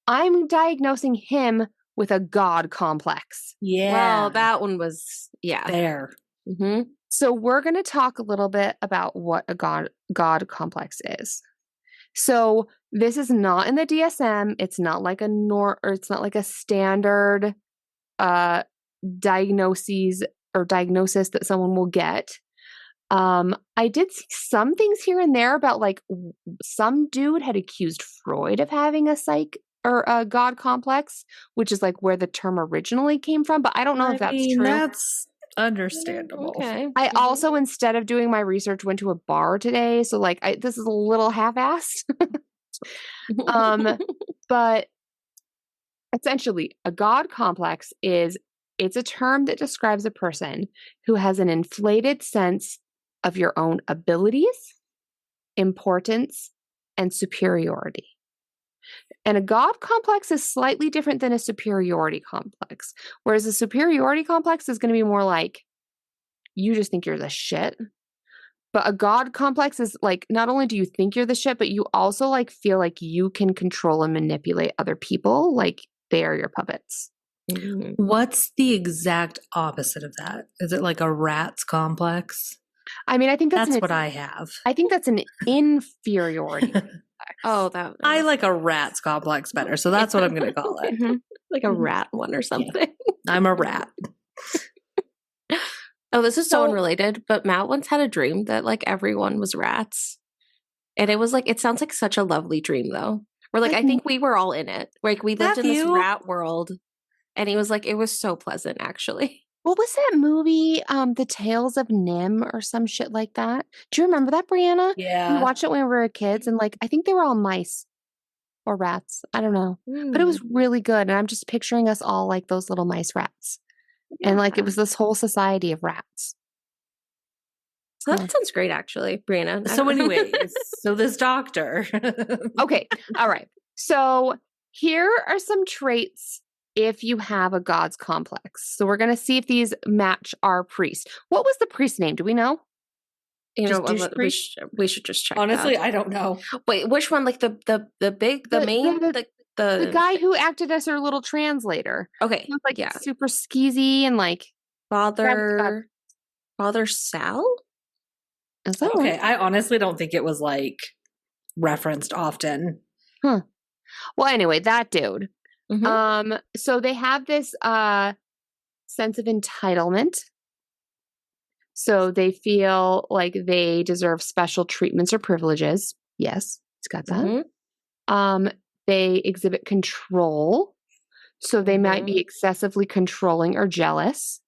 C: I'm diagnosing him with a God complex.
A: Yeah.
B: Well, that one was,
A: there.
B: Mm-hmm.
C: So we're going to talk a little bit about what a God complex is. So this is not in the DSM. It's not like it's not like a standard diagnosis that someone will get. I did see some things here and there about like some dude had accused Freud of having a psych or a God complex, which is like where the term originally came from, but I don't know if that's true.
A: That's understandable.
B: Okay.
C: I also, instead of doing my research, went to a bar today. So like this is a little half-assed. But essentially a God complex it's a term that describes a person who has an inflated sense of your own abilities, importance, and superiority. And a God complex is slightly different than a superiority complex. Whereas a superiority complex is going to be more like, you just think you're the shit. But a God complex is like, not only do you think you're the shit, but you also like feel like you can control and manipulate other people. Like they are your puppets.
B: Mm-hmm.
A: What's the exact opposite of that? Is it like a rat's complex?
C: I mean, I think
A: that's what I have.
C: I think that's an inferiority complex.
B: Oh,
A: I like a rat's complex better, so that's what I'm going to call it.
C: Mm-hmm.
B: Like a rat one or something.
A: Yeah. I'm a rat.
B: Oh, this is so unrelated, but Matt once had a dream that like everyone was rats. And it was like, it sounds like such a lovely dream though. We're like, I think we were all in it. Like we lived in this rat world. And he was like, it was so pleasant actually.
C: What was that movie? The Tales of Nim or some shit like that. Do you remember that, Brianna?
A: Yeah.
C: We watched it when we were kids and like, I think they were all mice or rats. I don't know. But it was really good. And I'm just picturing us all like those little mice rats. Yeah. And like, it was this whole society of rats.
B: So that sounds great, actually, Brianna.
A: So anyways, so this doctor.
C: Okay. All right. So here are some traits if you have a God's complex. So we're going to see if these match our priest. What was the priest's name? Do we know?
B: You know, we should just check.
A: Honestly, I don't know.
B: Wait, which one? Like the
C: guy who acted as her little translator.
B: Okay,
C: he was like super skeezy and like
B: Father Sal.
C: Is that
A: okay?
C: right?
A: I honestly don't think it was like referenced often.
C: Huh. Well, anyway, that dude.
B: Mm-hmm.
C: So they have this sense of entitlement. So they feel like they deserve special treatments or privileges. Yes, it's got that. Mm-hmm. They exhibit control. So they might be excessively controlling or jealous.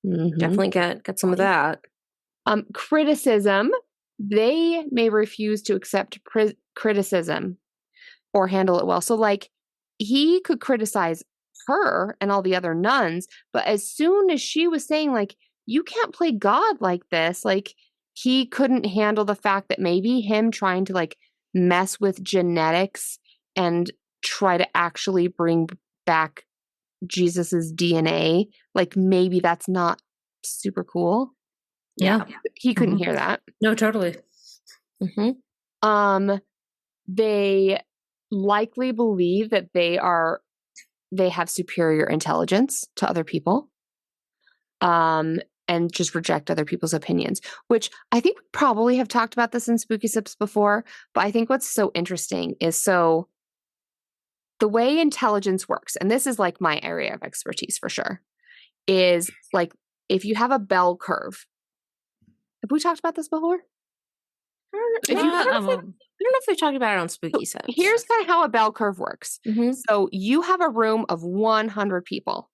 B: Mm-hmm. Definitely get some of that.
C: Criticism. They may refuse to accept criticism or handle it well. So like he could criticize her and all the other nuns, but as soon as she was saying like, you can't play God like this, like he couldn't handle the fact that maybe him trying to like mess with genetics and try to actually bring back Jesus's DNA, like maybe that's not super cool.
A: Yeah.
C: He couldn't hear that.
A: No, totally.
C: Mm-hmm. They likely believe that they have superior intelligence to other people. And just reject other people's opinions, which I think we probably have talked about this in Spooky Sips before, but I think what's so interesting is the way intelligence works, and this is like my area of expertise for sure, is like if you have a bell curve. Have we talked about this before?
B: I don't know if we talked about it on Spooky Sips.
C: Here's kind of how a bell curve works. Mm-hmm. So you have a room of 100 people.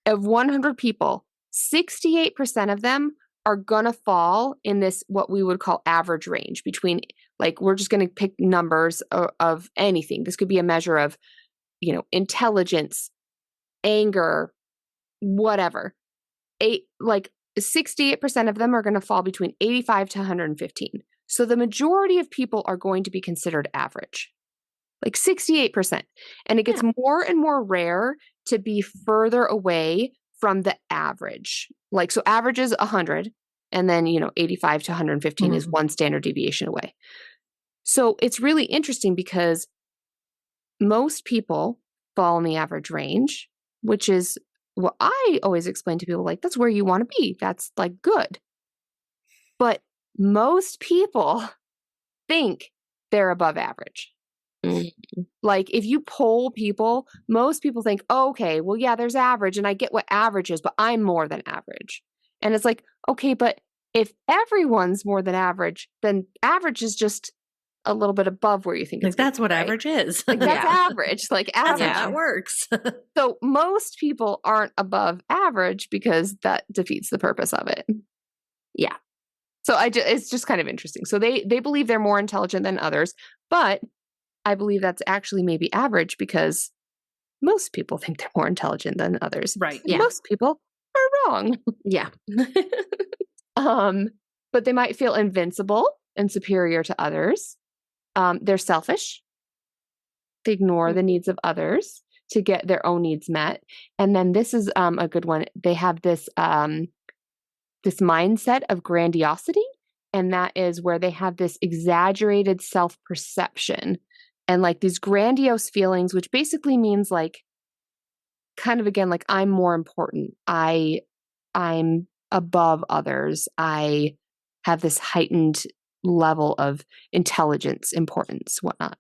C: Of 100 people, 68% of them are going to fall in this, what we would call average range between, like, we're just going to pick numbers of anything. This could be a measure of, intelligence, anger, whatever. 68% of them are going to fall between 85 to 115. So the majority of people are going to be considered average. Like 68%. And it gets more and more rare to be further away from the average. Like, so average is 100, and then, 85 to 115 is one standard deviation away. So it's really interesting because most people fall in the average range, which is what I always explain to people, like, that's where you want to be. That's like good. But most people think they're above average. Like, if you poll people, most people think, oh, okay, well, yeah, there's average and I get what average is, but I'm more than average. And it's like, okay, but if everyone's more than average, then average is just a little bit above where you think it's
A: that's what average is.
C: Like, that's average. Like, average.
A: That's how that works.
C: So most people aren't above average because that defeats the purpose of it.
B: Yeah.
C: So it's just kind of interesting. So they believe they're more intelligent than others, but I believe that's actually maybe average because most people think they're more intelligent than others.
A: Right.
C: Yeah. Most people are wrong.
B: Yeah.
C: But they might feel invincible and superior to others. They're selfish. They ignore the needs of others to get their own needs met. And then this is a good one. They have this this mindset of grandiosity, and that is where they have this exaggerated self-perception and like these grandiose feelings, which basically means like, kind of again, like, I'm more important. I'm above others. I have this heightened level of intelligence, importance, whatnot.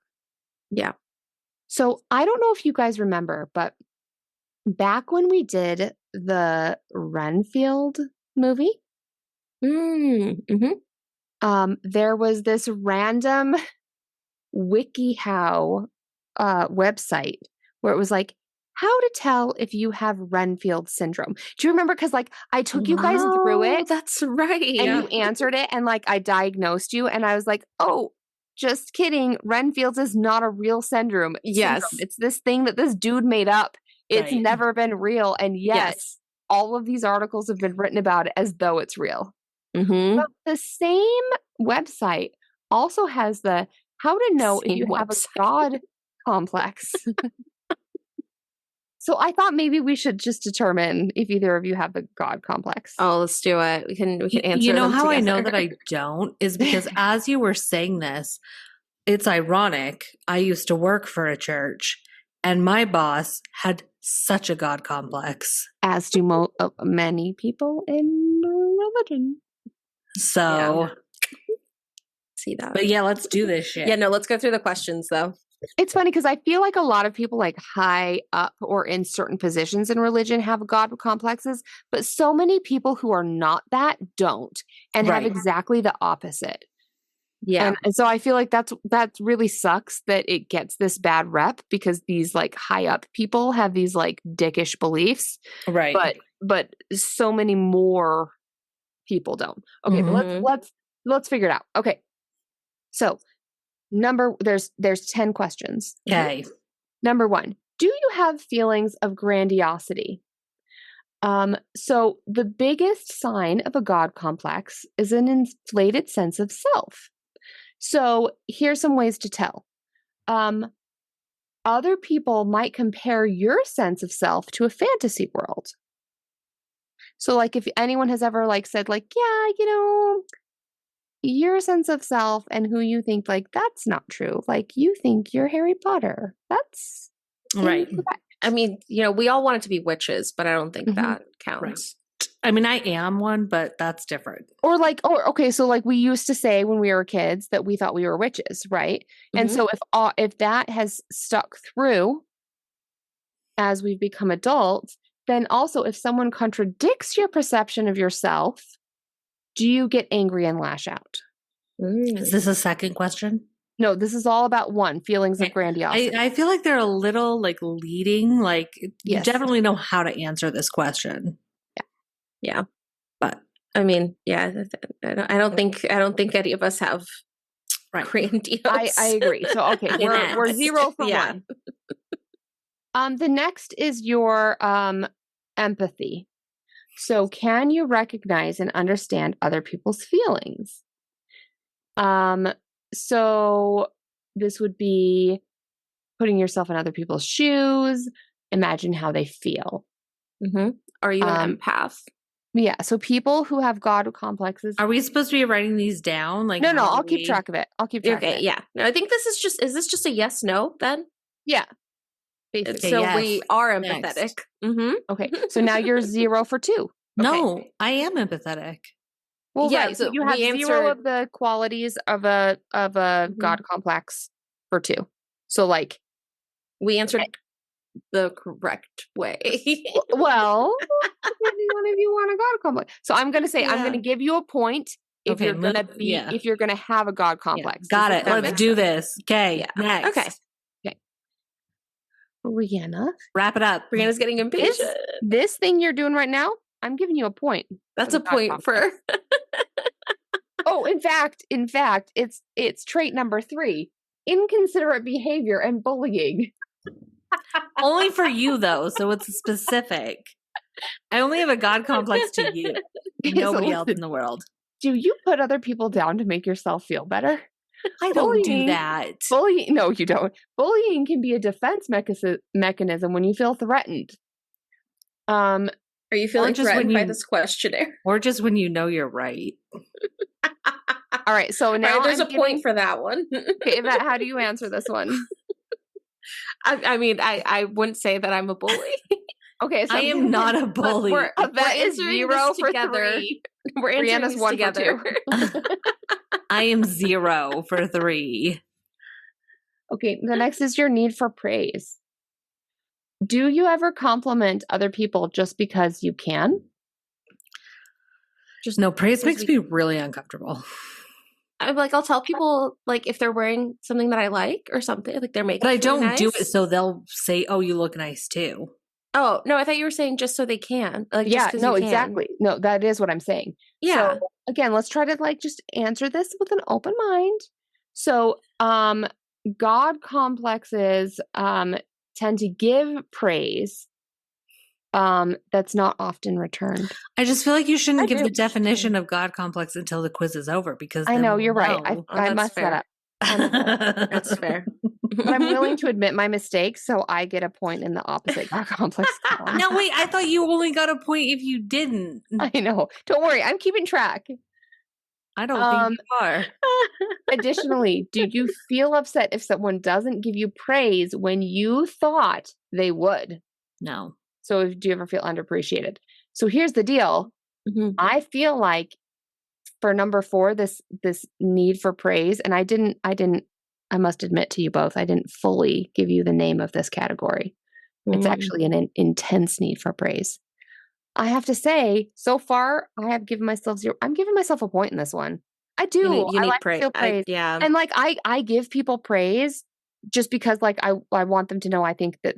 B: Yeah.
C: So I don't know if you guys remember, but back when we did the Renfield movie, there was this random WikiHow website where it was like, how to tell if you have Renfield syndrome. Do you remember? Because like I took you guys through it.
B: That's right.
C: And you answered it, and like I diagnosed you, and I was like, oh, just kidding. Renfield's is not a real syndrome.
B: Yes.
C: It's this thing that this dude made up. It's never been real. And yet all of these articles have been written about it as though it's real. But the same website also has the how to know if you have a God complex. So I thought maybe we should just determine if either of you have the God complex.
B: Oh, let's do it. We can answer.
A: You know how
B: together.
A: I know that I don't is because as you were saying this, it's ironic. I used to work for a church, and my boss had such a God complex.
C: As do many people in religion.
A: So,
B: see that.
A: But yeah, let's do this shit.
B: Yeah, no, let's go through the questions though.
C: It's funny because I feel like a lot of people like high up or in certain positions in religion have God complexes, but so many people who are not that don't and have exactly the opposite.
B: Yeah.
C: And so I feel like that really sucks that it gets this bad rep because these like high up people have these like dickish beliefs.
A: Right.
C: But so many more people don't. Okay, but let's figure it out. Okay. So there's 10 questions.
A: Okay.
C: Number 1, do you have feelings of grandiosity? So the biggest sign of a God complex is an inflated sense of self. So here's some ways to tell. Other people might compare your sense of self to a fantasy world. So like if anyone has ever like said like, yeah, your sense of self and who you think like that's not true. Like you think you're Harry Potter. That's
A: right.
C: incorrect.
B: I mean, we all want it to be witches, but I don't think that counts.
A: Right. I mean, I am one, but that's different.
C: Or okay, so like we used to say when we were kids that we thought we were witches, right? And so if that has stuck through as we've become adults, then also if someone contradicts your perception of yourself, do you get angry and lash out?
A: Is this a second question?
C: No, this is all about one, feelings of grandiosity.
A: I feel like they're a little like leading, like you definitely know how to answer this question.
B: Yeah.
A: But
B: I mean, I don't think any of us have grandiose.
C: I agree. So okay, we're 0 for 1. The next is your empathy. So can you recognize and understand other people's feelings? So this would be putting yourself in other people's shoes, imagine how they feel.
B: Are you an empath?
C: Yeah. So people who have God complexes.
A: Are we supposed to be writing these down? Like,
C: no, I'll keep track of it. Is
B: this just a yes, no then?
C: Yeah. Basically.
B: So we are empathetic.
C: Okay. So now you're 0 for 2.
A: No, I am empathetic.
C: Well, right. So you have 0 of the qualities of a God complex for 2. So like
B: we answered the correct way.
C: Well, depending on if you want a God complex. So I'm going to say I'm going to give you a point if you're going to be if you're going to have a God complex.
A: Got it. Let's do this. Okay. Next.
B: Okay.
C: Rihanna,
A: wrap it up.
B: Rihanna's getting impatient.
C: This thing you're doing right now, I'm giving you a point.
B: That's a point for.
C: Oh, in fact, it's trait number 3: inconsiderate behavior and bullying.
A: Only for you though, so it's specific. I only have a God complex to you. Nobody else in the world.
C: Do you put other people down to make yourself feel better?
A: I don't do that.
C: Bullying, no, you don't. Bullying can be a defense mechanism when you feel threatened.
B: Are you feeling threatened by this questionnaire?
A: Or just when you know you're right.
C: All right, so now
B: there's a point for that one.
C: Okay, Yvette, how do you answer this one?
B: I mean, I wouldn't say that I'm a bully.
C: Okay, so
A: I am not a bully.
C: That is 0 for 3.
B: We're answering
C: Brianna's 1
B: together.
C: for 2.
A: I am 0 for 3.
C: Okay, the next is your need for praise. Do you ever compliment other people just because you can?
A: Just no, praise makes me really uncomfortable.
B: I'm like, I'll tell people like if they're wearing something that I like or something, like they're making.
A: But I don't do it so they'll say, "Oh, you look nice too."
B: Oh no, I thought you were saying just so they can. Like,
C: no, exactly. No, that is what I'm saying.
B: Yeah.
C: So again, let's try to like just answer this with an open mind. So, God complexes tend to give praise that's not often returned.
A: I just feel like you shouldn't give the definition of God complex until the quiz is over because
C: I know you're right. I messed that up.
B: That's fair.
C: But I'm willing to admit my mistakes, so I get a point in the opposite God complex column.
A: No, wait, I thought you only got a point if you didn't.
C: I know. Don't worry, I'm keeping track.
A: I don't think you are.
C: Additionally, do you feel upset if someone doesn't give you praise when you thought they would?
A: No.
C: So do you ever feel underappreciated? So here's the deal. I feel like for number 4, this need for praise, and I must admit to you both, I didn't fully give you the name of this category. It's actually an intense need for praise. I have to say, so far, I have given myself 0. I'm giving myself a point in this one. I do.
B: You need
C: like
B: praise.
C: To feel praise.
B: Yeah.
C: And like, I give people praise just because like, I want them to know, I think that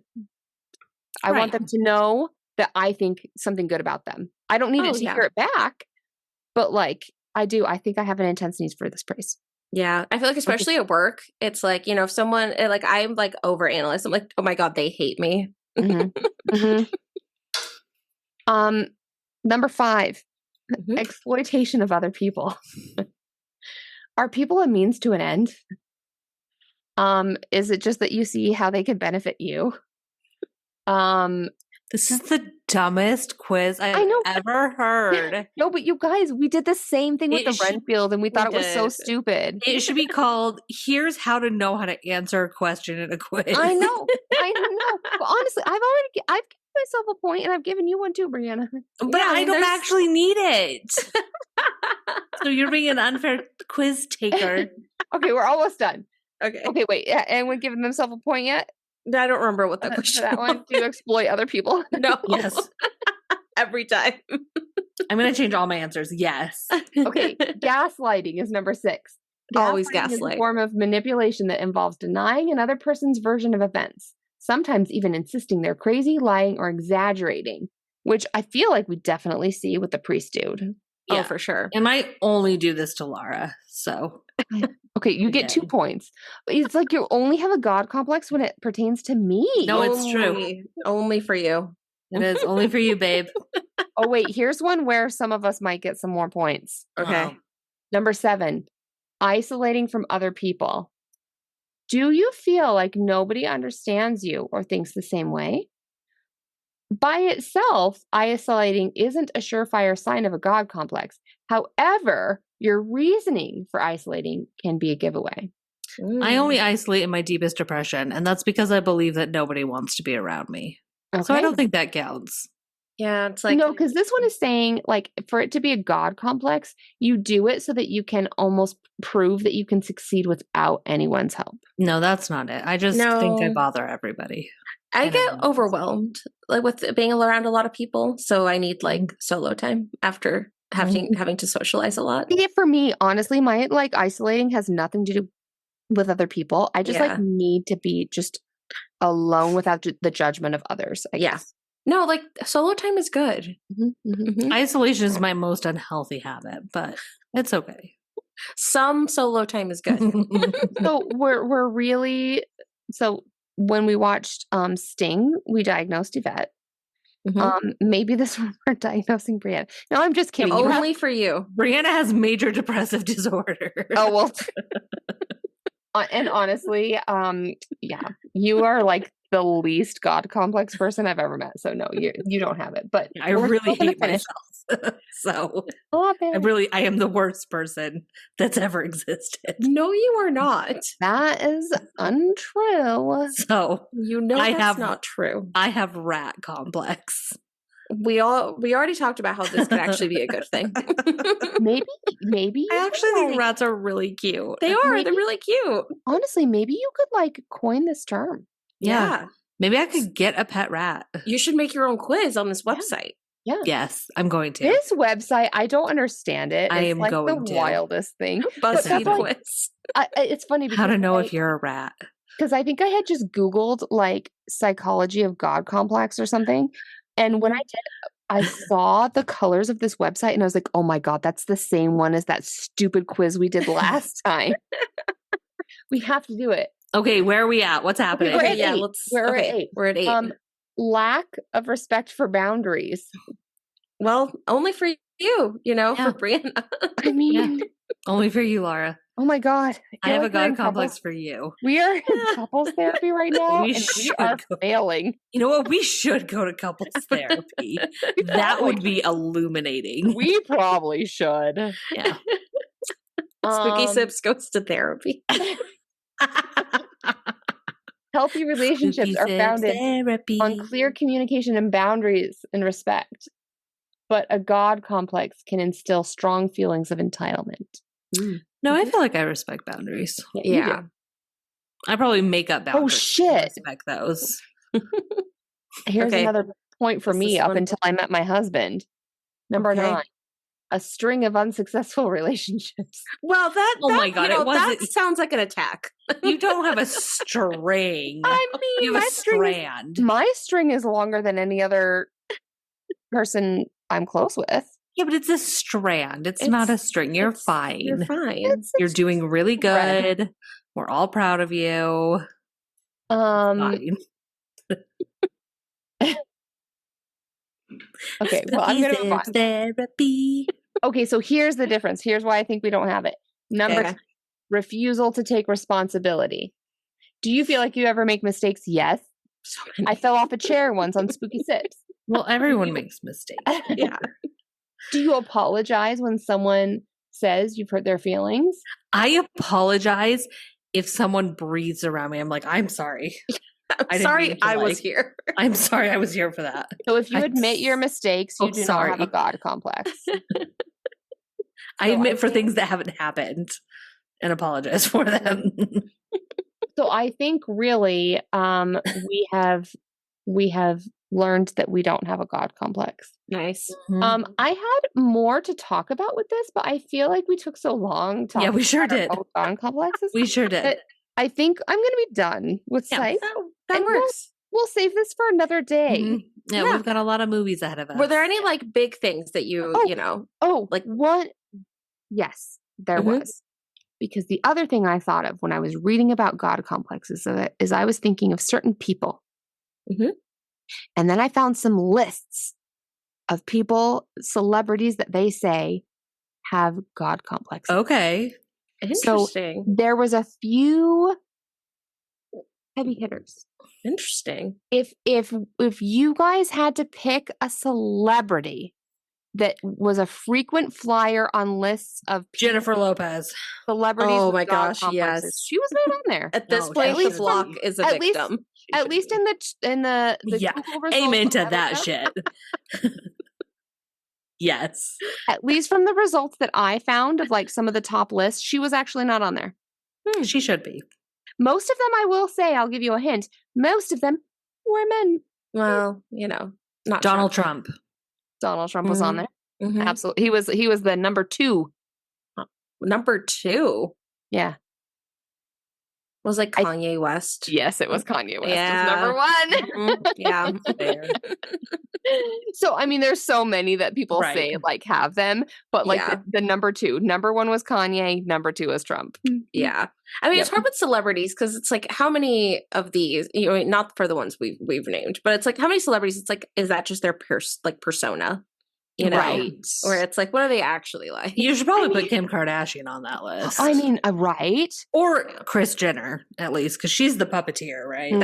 C: I want them to know that I think something good about them. I don't need it to hear it back, but like, I do. I think I have an intense need for this praise.
B: Yeah. I feel like, especially at work, it's like, if someone, like, I'm like overanalyzed. I'm like, oh my God, they hate me.
C: Number 5, exploitation of other people. Are people a means to an end? Is it just that you see how they could benefit you?
A: This is the dumbest quiz
C: I
A: I've
C: know.
A: ever heard.
C: No, but you guys, we did the same thing with
A: It
C: the
A: should-
C: Renfield, and we thought it
B: we
C: was so
B: did.
C: stupid.
A: It should be called, here's how to know how to answer a question in a quiz.
C: I know. But honestly, I've given myself a point, and I've given you one too, Brianna.
A: But
B: Yeah, I
A: I
B: mean,
A: don't
B: there's-
A: actually need it. So you're being an unfair quiz taker.
C: Okay, we're almost done.
B: Okay.
C: Okay, wait. Anyone given themselves a point yet?
B: I don't remember what that
C: For
B: question
C: that one? Do you exploit other people?
B: No.
A: Yes.
B: Every time.
A: I'm going to change all my answers. Yes.
C: Okay, gaslighting is number 6.
B: Always
C: Gaslighting is
B: gaslight.
C: a form of manipulation that involves denying another person's version of events, sometimes even insisting they're crazy, lying, or exaggerating, which I feel like we definitely see with the priest dude.
B: Oh, for sure.
A: And I only do this to Lara. So
C: Okay, you get 2 points. It's like you only have a God complex when it pertains to me.
A: No, it's true.
B: Only for you.
A: It is only for you, babe.
C: Oh, wait, here's one where some of us might get some more points.
B: Okay.
A: Oh.
C: Number 7, isolating from other people. Do you feel like nobody understands you or thinks the same way? By itself, isolating isn't a surefire sign of a God complex. However, your reasoning for isolating can be a giveaway.
A: I only isolate in my deepest depression, and that's because I believe that nobody wants to be around me. So I don't think that counts.
B: Yeah, it's like
C: no, because this one is saying, like, for it to be a God complex, you do it so that you can almost prove that you can succeed without anyone's help.
A: No, that's not it. I just think I bother everybody.
B: I
A: and
B: get
A: everyone else.
B: overwhelmed like with being around a lot of people, so I need like solo time after having to socialize a lot.
C: See, for me, honestly, my like isolating has nothing to do with other people. I just like
B: Yeah.
C: need to be just alone without the judgment of others. I
B: Yeah.
C: guess.
B: No, like solo time is good. Mhm.
A: Isolation is my most unhealthy habit, but it's okay.
B: Some solo time is good.
C: So we're really so when we watched Sting, we diagnosed Yvette.
B: Mhm.
C: Maybe this one we're diagnosing Brianna. No, I'm just kidding. You have-
B: Only for you.
A: Brianna has major depressive disorder.
C: Oh well. And honestly, yeah, you are like the least God complex person I've ever met. So no, you don't have it. But
A: I
C: we're
A: really
C: still gonna
A: hate
C: finish.
A: myself. So
C: Stop it.
A: I am the worst person that's ever existed.
B: No, you are not.
C: That is untrue.
A: So
B: You know
A: I
B: that's
A: have-
B: not true.
A: I have rat complex.
B: We already talked about how this could actually be a good thing.
C: Maybe you
A: I
C: could,
A: actually think
C: like-
A: rats are really cute.
B: They are.
C: Maybe-
B: They're really cute.
C: honestly, maybe you could like coin this term.
A: Yeah. Maybe I could get a pet rat.
B: You should make your own quiz on this
C: Yeah.
B: website.
A: Yes, I'm going to.
C: This website, I don't understand it.
A: I
C: It's
A: am
C: like
A: going
C: the
A: to.
C: wildest thing.
B: BuzzFeed
C: that's like-
B: quiz.
C: It's funny because
A: How to know if you're a rat.
C: because I think I had just Googled like psychology of God complex or something. And when I did, I saw the colors of this website and I was like, oh my God, that's the same one as that stupid quiz we did last time. We have to do it.
A: Okay, where are we at? What's happening?
C: we're at
B: yeah,
C: 8.
B: let's.
C: We're at
B: okay,
C: 8.
B: We're at 8.
C: Lack of respect for boundaries.
B: Well, only for you,
A: Yeah.
B: for Brianna.
C: I mean,
A: Only for you, Laura.
C: oh my God.
A: I
C: feel
A: have
C: like
A: a
C: we're in
A: God complex
C: couples-
A: for you.
C: We are in couples therapy right now,
A: We
C: and we
A: should
C: are
A: go.
C: failing.
A: You know what? We should go to couples therapy. That would be illuminating.
C: We probably should.
A: Yeah.
B: Spooky
C: Um,
B: Sips goes to therapy.
C: Healthy relationships
A: Spooky
C: are
A: Sips
C: founded
A: therapy.
C: on clear communication and boundaries and respect. But a God complex can instill strong feelings of entitlement.
A: No, I feel like I respect boundaries.
C: You
B: Yeah.
C: do.
A: I probably make up boundaries. to
C: shit.
A: Respect those.
C: Here's
B: Okay.
C: another point for
B: What's
C: me
B: this
C: up
B: one?
C: until I met my husband. Number
B: Okay.
C: 9. A string of unsuccessful relationships.
B: Well, that.
A: Oh my
B: that,
A: God,
B: you know,
A: it wasn't-
B: that sounds like an attack.
A: You don't have a string.
C: I mean,
A: You have
C: my
A: a
C: string is
A: strand.
C: my string is longer than any other person I'm close with.
A: Yeah, but it's a strand. It's not a
B: It's-
A: string. You're
B: it's-
A: fine.
B: You're fine.
A: You're doing really
C: thread.
A: good. We're all proud of you. Fine.
C: Okay, well, I'm going to move on.
A: Spooky Sips therapy.
C: Okay, so here's the difference. Here's why I think we don't have it. Number
B: Okay.
C: 2, refusal to take responsibility. Do you feel like you ever make mistakes? Yes.
B: So many.
C: I fell off a chair once on Spooky Sips.
A: Well, everyone makes mistakes.
B: Yeah.
C: Do you apologize when someone says you've hurt their feelings?
A: I apologize if someone breathes around me. I'm like, I'm sorry.
B: I'm sorry I was here.
A: I'm sorry I was here for that.
C: So if you admit your mistakes, you do not have a God complex.
A: I admit for things that haven't happened and apologize for them.
C: So I think really we have learned that we don't have a God complex.
B: Nice.
A: Mm-hmm.
C: I had more to talk about with this, but I feel like we took so long talking
A: we sure did.
C: about our God complexes.
A: We sure did.
C: I think I'm going to be done with Sight.
B: That works.
C: We'll save this for another day.
A: Mm-hmm. Yeah, we've got a lot of movies ahead of us.
B: Were there any like big things that you know?
C: Oh, like what? Yes, there was. Because the other thing I thought of when I was reading about God complexes is I was thinking of certain people.
B: Mm-hmm.
C: And then I found some lists of people, celebrities that they say have God complexes.
A: Okay.
B: Interesting.
C: So there was a few heavy hitters.
B: Interesting.
C: If you guys had to pick a celebrity that was a frequent flyer on lists of
A: Jennifer Lopez,
C: celebrities.
B: Oh
C: with
B: my
C: God
B: gosh,
C: complexes,
B: yes,
C: she was not on there.
B: At this point, the block is a victim.
C: At least in the Google results.
A: Amen to that shit. Yes.
C: At least from the results that I found of like some of the top lists, she was actually not on there.
A: She should be.
C: Most of them, I will say, I'll give you a hint. Most of them were men.
B: Well, not
A: Donald Trump.
C: Donald Trump was on there.
B: Mm-hmm.
C: Absolutely. He was the number 2.
B: Number 2?
C: Yeah.
B: Was like Kanye West.
C: Yes, it was Kanye West.
B: Yeah.
C: Was number 1.
B: Yeah.
C: So, I mean, there's so many that people say like have them, but like the number 2. Number 1 was Kanye. Number 2 was Trump.
B: Yeah. I mean, it's hard with celebrities because it's like, how many of these, not for the ones we've named, but it's like, how many celebrities, it's like, is that just their persona?
A: Right.
B: Or it's like, what are they actually like?
A: You should probably put Kim Kardashian on that list.
C: I mean, right?
A: Or Kris Jenner, at least, because she's the puppeteer, right?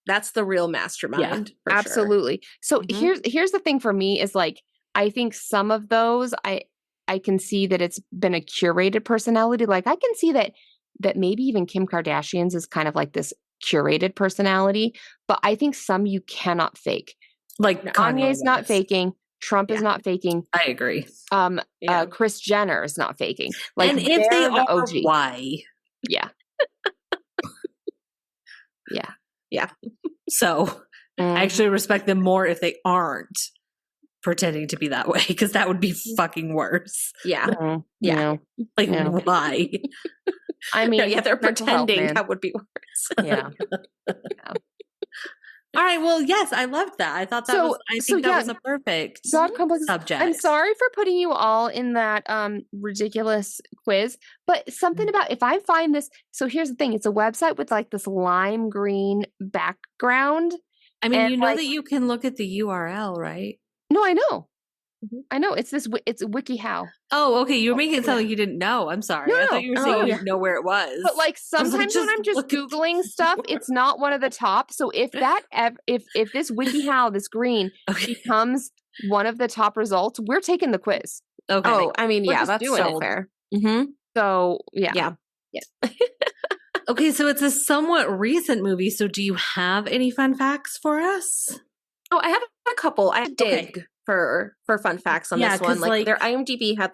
B: That's the real mastermind.
C: Yeah, absolutely. Sure. So here's the thing for me is like, I think some of those I can see that it's been a curated personality. Like I can see that maybe even Kim Kardashian's is kind of like this curated personality, but I think some you cannot fake.
A: Like
C: Kanye's not faking. Trump is not faking.
A: I agree.
C: Kris Jenner is not faking. Like,
A: and if they are,
C: OG.
A: why?
C: Yeah.
B: Yeah.
A: So I actually respect them more if they aren't pretending to be that way, because that would be fucking worse.
B: Yeah.
C: Yeah.
A: Like, why?
C: I mean,
B: they're pretending that would be worse.
C: Yeah.
A: All right. Well, yes, I loved that. I thought that was a perfect
C: God complex
A: subject.
C: I'm sorry for putting you all in that ridiculous quiz, but something about if I find this. So here's the thing: it's a website with like this lime green background.
A: I mean, that you can look at the URL, right?
C: No, I know. I know it's WikiHow.
A: Oh, okay. You were making it sound like you didn't know. I'm sorry.
C: No,
A: I thought you were saying you didn't know where it was.
C: But like sometimes when I'm just Googling stuff, it's not one of the top. So if this WikiHow, this green becomes one of the top results, we're taking the quiz.
B: Okay. Oh, I mean, that's so fair. Mm-hmm.
C: So yeah.
A: Okay, so it's a somewhat recent movie. So do you have any fun facts for us?
B: Oh, I have a couple. I dig for fun facts on this one. Like their IMDb had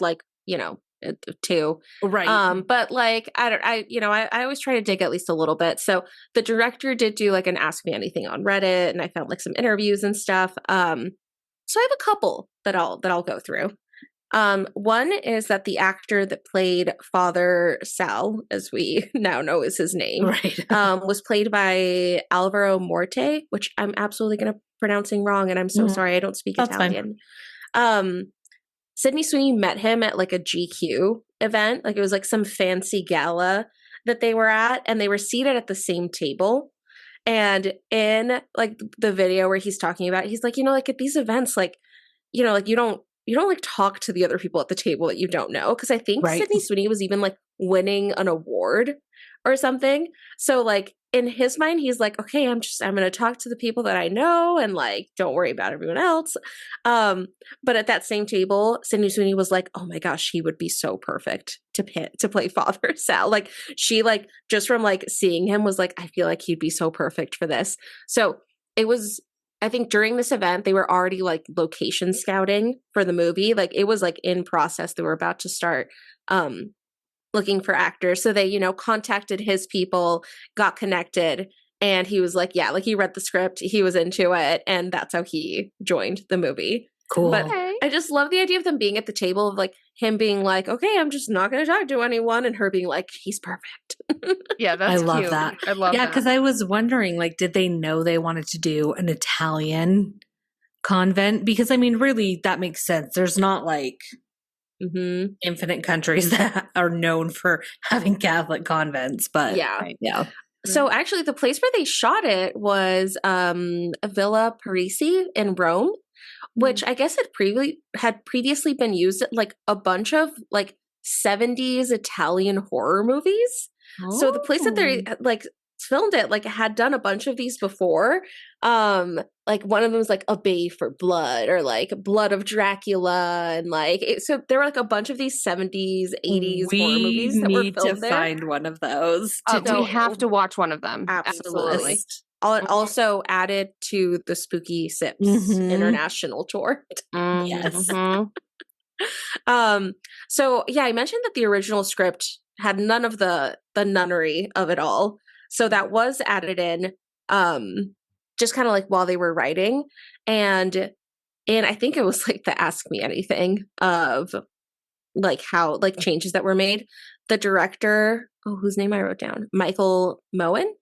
B: 2.
A: Right.
B: But like I always try to dig at least a little bit. So the director did do like an Ask Me Anything on Reddit, and I found like some interviews and stuff. So I have a couple that I'll go through. One is that the actor that played Father Sal, as we now know is his name,
A: right.
B: Was played by Alvaro Morte, which I'm absolutely going to pronouncing wrong, and I'm so sorry. I don't speak Italian. Sydney Sweeney met him at like a GQ event. Like it was like some fancy gala that they were at, and they were seated at the same table. And in like the video where he's talking about it, he's like, like at these events, like, like you don't like talk to the other people at the table that you don't know. Cause I think Sydney Sweeney was even like winning an award or something. So like in his mind, he's like, okay, I'm going to talk to the people that I know and like, don't worry about everyone else. But at that same table, Sydney Sweeney was like, oh my gosh, he would be so perfect to play Father Sal. Like she like, just from like seeing him was like, I feel like he'd be so perfect for this. So it was, I think during this event, they were already like location scouting for the movie. Like it was like in process. They were about to start, looking for actors. So they, contacted his people, got connected, and he was like, yeah, like he read the script, he was into it, and that's how he joined the movie.
A: Cool.
B: But I just love the idea of them being at the table, of like him being like, okay, I'm just not going to talk to anyone, and her being like, he's perfect.
C: Yeah, that's
A: I love
C: cute.
A: that.
C: I love that.
A: Yeah, because I was wondering, like, did they know they wanted to do an Italian convent? Because I mean, really, that makes sense. There's not like infinite countries that are known for having Catholic convents, but yeah.
B: So actually, the place where they shot it was Villa Parisi in Rome, which I guess had previously been used at like a bunch of like 70s Italian horror movies. Oh. So the place that they like filmed it like had done a bunch of these before. Like one of them was like A Bay for Blood or like Blood of Dracula, and like so there were like a bunch of these 70s 80s horror movies that were filmed there. We need to
A: find one of those.
C: We have to watch one of them.
B: Absolutely. Also added to the Spooky Sips international tour.
A: Yes.
B: So yeah, I mentioned that the original script had none of the nunnery of it all. So that was added in just kind of like while they were writing. And I think it was like the Ask Me Anything of like how like changes that were made. The director, whose name I wrote down, Michael Moen.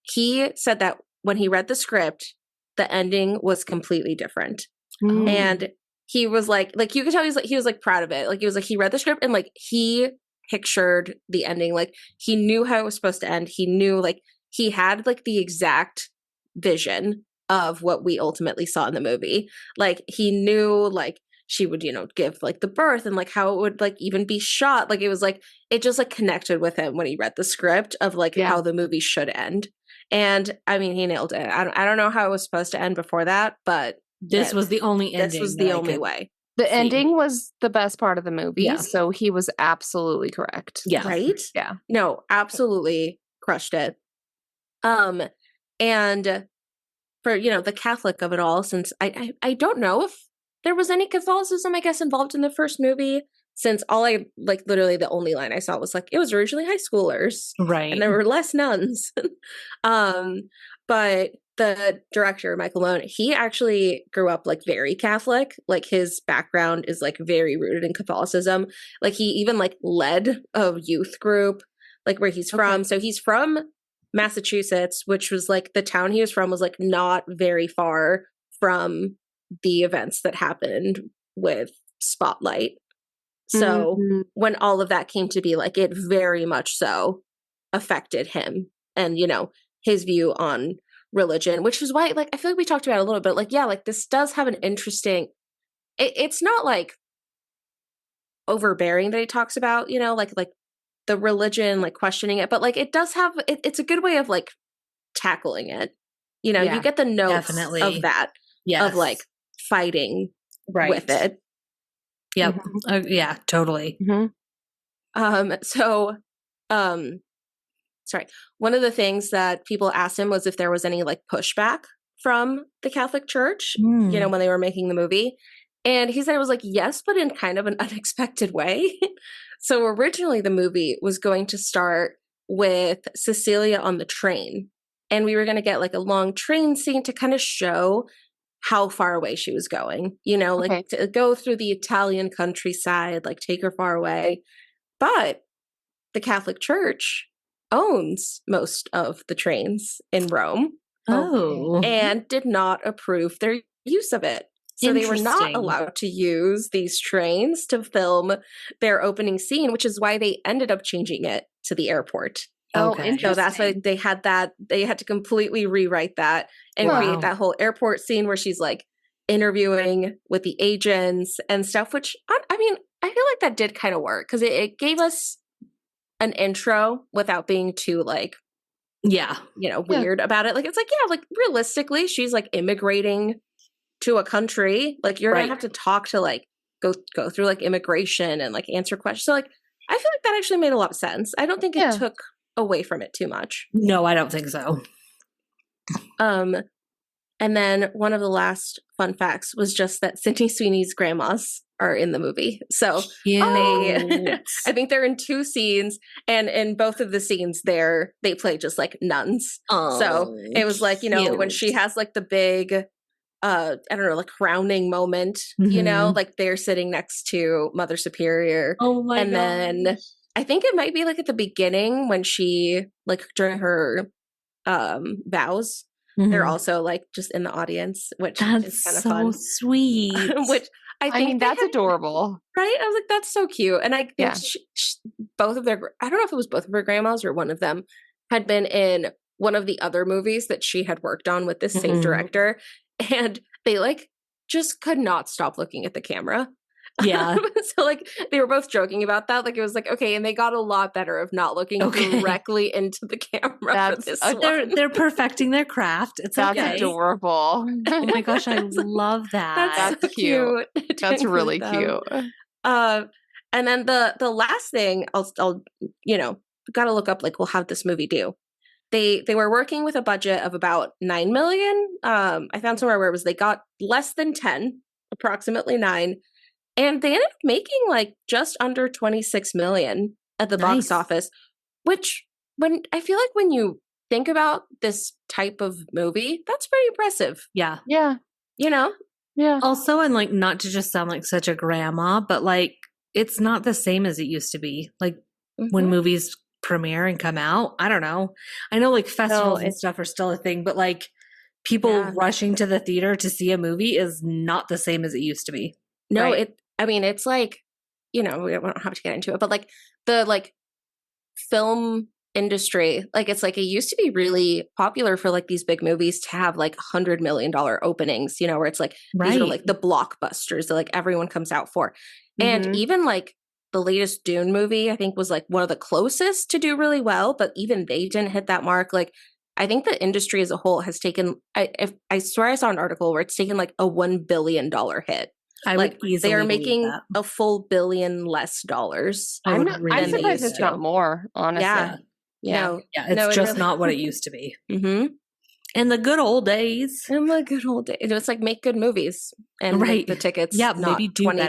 B: He said that when he read the script, the ending was completely different. And he was like you could tell he was like proud of it. Like he was like, he read the script and like he pictured the ending. Like he knew how it was supposed to end. He knew like he had like the exact vision of what we ultimately saw in the movie. Like he knew like she would, give like the birth and like how it would like even be shot. Like it was like, it just like connected with him when he read the script of like how the movie should end. And I mean, he nailed it. I don't know how it was supposed to end before that, but
A: this was the only ending.
B: This was the only way.
C: The ending was the best part of the movie, so he was absolutely correct.
A: Yeah.
B: Right?
C: Yeah.
B: No, absolutely crushed it. And for, the Catholic of it all, since I don't know if there was any Catholicism, I guess, involved in the first movie, since literally the only line I saw was like, it was originally high schoolers.
A: Right.
B: And there were less nuns. But the director, Michael Moen, he actually grew up like very Catholic. Like his background is like very rooted in Catholicism. Like he even like led a youth group, like where he's from. So he's from Massachusetts, which was like the town he was from was like not very far from the events that happened with Spotlight. So when all of that came to be, like it very much so affected him and, his view on religion, which is why, like, I feel like we talked about it a little bit, like, yeah, like this does have an interesting, it's not like overbearing that he talks about, like the religion, like questioning it, but like it does have, it's a good way of like tackling it. You get the notes of that, of like fighting with it.
A: Yep. Yeah, totally.
B: Sorry. One of the things that people asked him was if there was any like pushback from the Catholic Church, when they were making the movie. And he said it was like, yes, but in kind of an unexpected way. So originally the movie was going to start with Cecilia on the train. And we were going to get like a long train scene to kind of show how far away she was going, like to go through the Italian countryside, like take her far away. But the Catholic Church owns most of the trains in Rome. And did not approve their use of it. So they were not allowed to use these trains to film their opening scene, which is why they ended up changing it to the airport.
C: Interesting.
B: So that's why they had to completely rewrite that and create that whole airport scene where she's like interviewing with the agents and stuff, which I mean, I feel like that did kind of work because it gave us an intro without being too like, weird about it. Like, it's like, like realistically, she's like immigrating to a country. Like, you're gonna have to talk to like go through like immigration and like answer questions. So like, I feel like that actually made a lot of sense. I don't think it took away from it too much.
A: No, I don't think so.
B: And then one of the last fun facts was just that Sydney Sweeney's grandmas are in the movie. So I think they're in 2 scenes, and in both of the scenes they play just like nuns. So it was like, when she has like the big, I don't know, like crowning moment, like they're sitting next to Mother Superior.
A: Oh my God.
B: And then I think it might be like at the beginning when she, like during her vows, they're also like just in the audience, which is kind of fun.
A: Sweet.
B: Which I think
C: that's adorable,
B: right? I was like, that's so cute. And I think both of their, I don't know if it was both of her grandmas or one of them, had been in one of the other movies that she had worked on with this same director, and they like just could not stop looking at the camera.
A: Yeah.
B: So like they were both joking about that. Like it was like, okay, and they got a lot better of not looking directly into the camera for this one.
A: They're perfecting their craft.
C: That's adorable.
A: Oh my gosh, I love that.
B: That's so cute.
C: That's really cute.
B: And then the last thing I'll gotta look up like, well, how'd this movie do? They were working with a budget of about $9 million. I found somewhere where it was they got less than 10, approximately 9. And they ended up making like just under 26 million at the box office, which when you think about this type of movie, that's pretty impressive.
A: Yeah.
C: Yeah.
B: Yeah.
A: Also, and like, not to just sound like such a grandma, but like, it's not the same as it used to be. Like when movies premiere and come out, I don't know. I know like festivals and stuff are still a thing, but like people rushing to the theater to see a movie is not the same as it used to be.
B: No, it's like, we don't have to get into it, but like the like film industry, like it's like it used to be really popular for like these big movies to have like $100 million openings, where it's like these are like the blockbusters that like everyone comes out for. And even like the latest Dune movie, I think was like one of the closest to do really well, but even they didn't hit that mark. Like I think the industry as a whole has taken, I swear I saw an article where it's taken like a $1 billion hit.
A: I
B: like
A: would easily
B: they are making
A: that.
B: a full $1 billion less dollars.
C: I'm surprised it's not more, honestly.
B: Yeah.
A: It's just really not what it used to be.
B: Mm-hmm.
A: In the good old days.
B: It's like make good movies and make the tickets.
A: Yeah, maybe do
B: $20.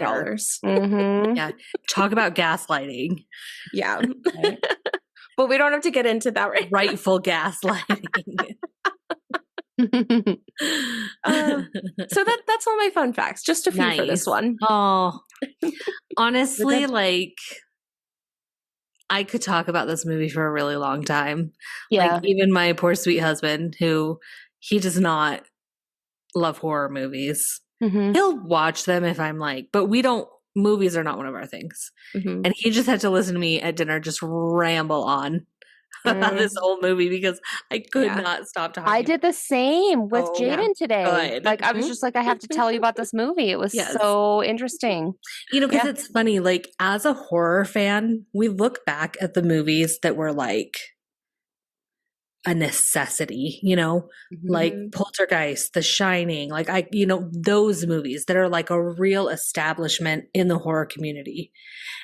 A: Mm-hmm. Yeah. Talk about gaslighting.
B: Yeah. Right. But we don't have to get into that right
A: Rightful gaslighting.
B: So that's all my fun facts. Just a few for this one.
A: Oh, honestly, like I could talk about this movie for a really long time.
C: Yeah,
A: like, even my poor sweet husband, who he does not love horror movies. He'll watch them if I'm like, but we don't. Movies are not one of our things. And he just had to listen to me at dinner just ramble on about this whole movie because I could not stop talking.
C: I did the same with Jaden today.
A: Good.
C: Like I was just like, I have to tell you about this movie. It was so interesting.
A: Because it's funny, like as a horror fan, we look back at the movies that were like a necessity, like Poltergeist, The Shining, like those movies that are like a real establishment in the horror community.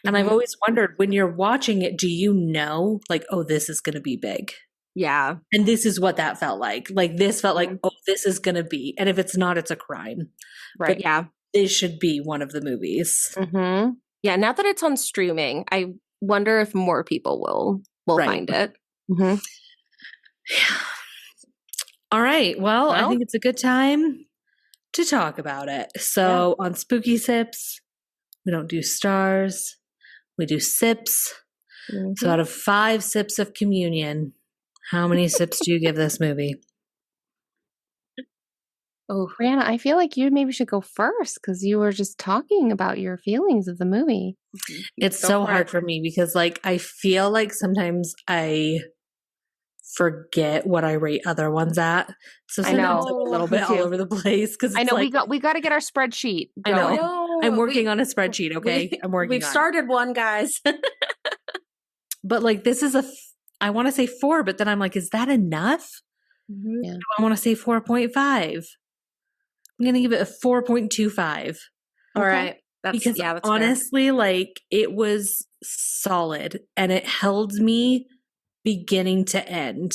A: And I've always wondered, when you're watching it, do you know, like, oh, this is going to be big?
B: Yeah.
A: And this is what that felt like. Like this felt like, oh, this is going to be. And if it's not, it's a crime.
B: Right.
A: But this should be one of the movies.
B: Yeah. Now that it's on streaming, I wonder if more people will find it.
A: Yeah. All right. Well, I think it's a good time to talk about it. So on Spooky Sips, we don't do stars. We do sips. So out of 5 sips of communion, how many sips do you give this movie?
C: Oh, Brianna, I feel like you maybe should go first because you were just talking about your feelings of the movie.
A: It's so hard for me because like I feel like sometimes I forget what I rate other ones at. So sometimes I'm a little bit all over the place because
C: I know we got to get our spreadsheet going.
A: I know. I'm working on a spreadsheet. Okay, I'm working.
B: We've started one, guys.
A: but like this is I want to say 4, but then I'm like, is that enough?
C: Yeah.
A: Do I want to say 4.5? I'm going to give it a 4.25.
B: All right.
A: Because
B: that's
A: honestly, like it was solid and it held me beginning to end.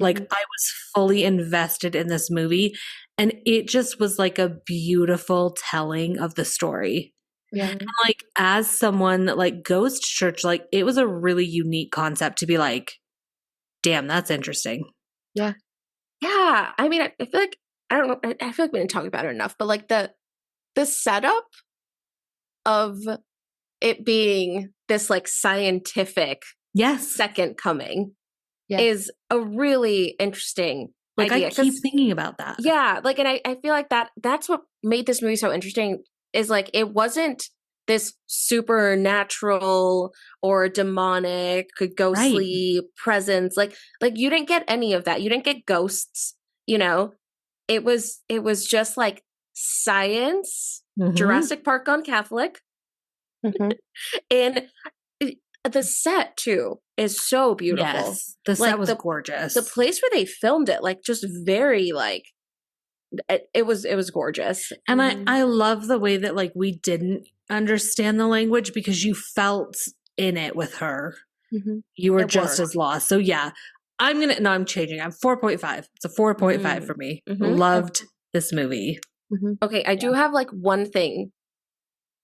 A: Like I was fully invested in this movie and it just was like a beautiful telling of the story.
C: Yeah.
A: And like as someone that like goes to church, like it was a really unique concept to be like, damn, that's interesting.
C: Yeah.
B: Yeah. I mean, I feel like, I don't know, I feel like we didn't talk about it enough, but like the setup of it being this like scientific second coming is a really interesting idea.
A: I keep thinking about that.
B: Yeah. Like, and I feel like that's what made this movie so interesting is like, it wasn't this supernatural or demonic, ghostly presence. Like you didn't get any of that. You didn't get ghosts, you know? It was just like science, Jurassic Park gone Catholic. And the set too is so beautiful.
A: Yes, the set was gorgeous.
B: The place where they filmed it, like just very like it was gorgeous.
A: And I love the way that like we didn't understand the language because you felt in it with her. You were just as lost. So yeah, I'm changing. I'm 4.5. It's a 4.5 for me. Loved this movie.
B: Okay, I do have like one thing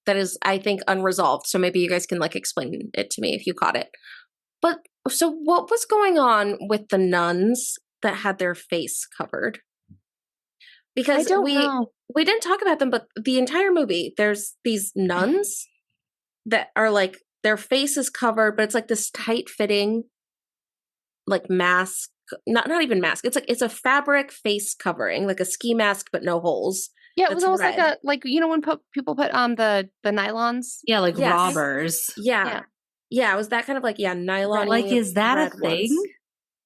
B: that is, I think, unresolved. So maybe you guys can like explain it to me if you caught it. But so what was going on with the nuns that had their face covered? Because we didn't talk about them, but the entire movie, there's these nuns that are like, their face is covered, but it's like this tight fitting, like mask, not even mask. It's like, it's a fabric face covering, like a ski mask, but no holes.
C: Yeah, it was almost like you know when people put on the nylons.
A: Yeah, like robbers.
B: Yeah. It was that kind of like nylon.
A: Like, is that a thing?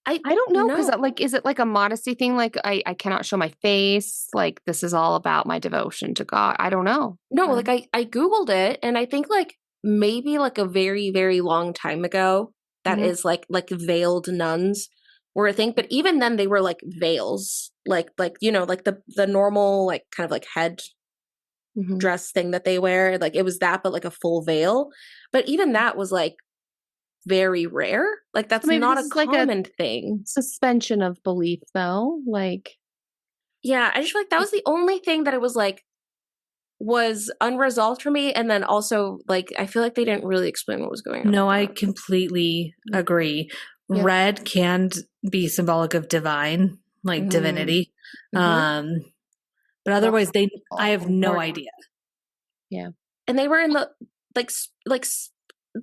C: I don't know because like, is it like a modesty thing? Like I cannot show my face. Like this is all about my devotion to God. I don't know.
B: No, like I Googled it and I think like maybe like a very, very long time ago that is like veiled nuns were a thing. But even then they were like veils, like, you know, like the normal, like kind of like head dress thing that they wear. Like it was that, but like a full veil. But even that was like very rare. Like that's not a common thing.
C: Suspension of belief though. Like,
B: yeah, I just feel like that was the only thing that it was like was unresolved for me. And then also like, I feel like they didn't really explain what was going on.
A: No, I completely agree. Yeah. Red can be symbolic of divine, like divinity. But otherwise I have no idea.
C: Yeah.
B: And they were in the like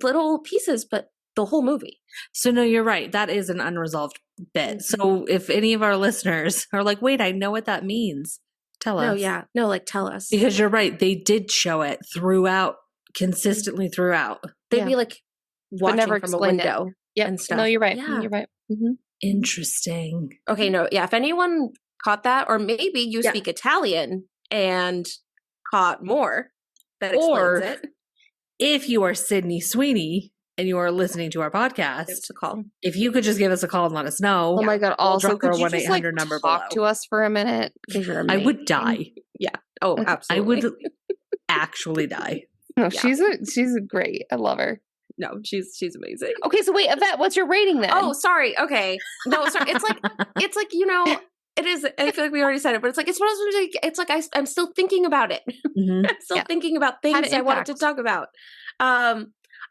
B: little pieces, but the whole movie.
A: So no, you're right. That is an unresolved bit. So if any of our listeners are like, wait, I know what that means, tell us.
B: No, yeah. No, like tell us.
A: Because you're right. They did show it throughout, consistently throughout.
B: They'd be like watching from a window and stuff.
C: No, you're right.
B: Yeah.
C: You're right.
A: Interesting.
B: Okay, no, yeah. If anyone caught that, or maybe you speak Italian and caught more, that explains it.
A: If you are Sydney Sweeney and you are listening to our podcast, if you could just give us a call and let us know.
C: Oh my God. Also, could you just like
A: number
C: talk to us for a minute? Because you're amazing.
A: I would die.
B: Yeah. Oh, absolutely.
A: I would actually die.
C: No, she's great. I love her.
B: No, she's amazing.
C: Okay, so wait, Yvette, what's your rating then?
B: Oh, sorry. Okay. No, sorry. It's like, you know, it is. I feel like we already said it, but it's like, it's one of those, it's like, I'm still thinking about it. I'm still thinking about things I wanted to talk about.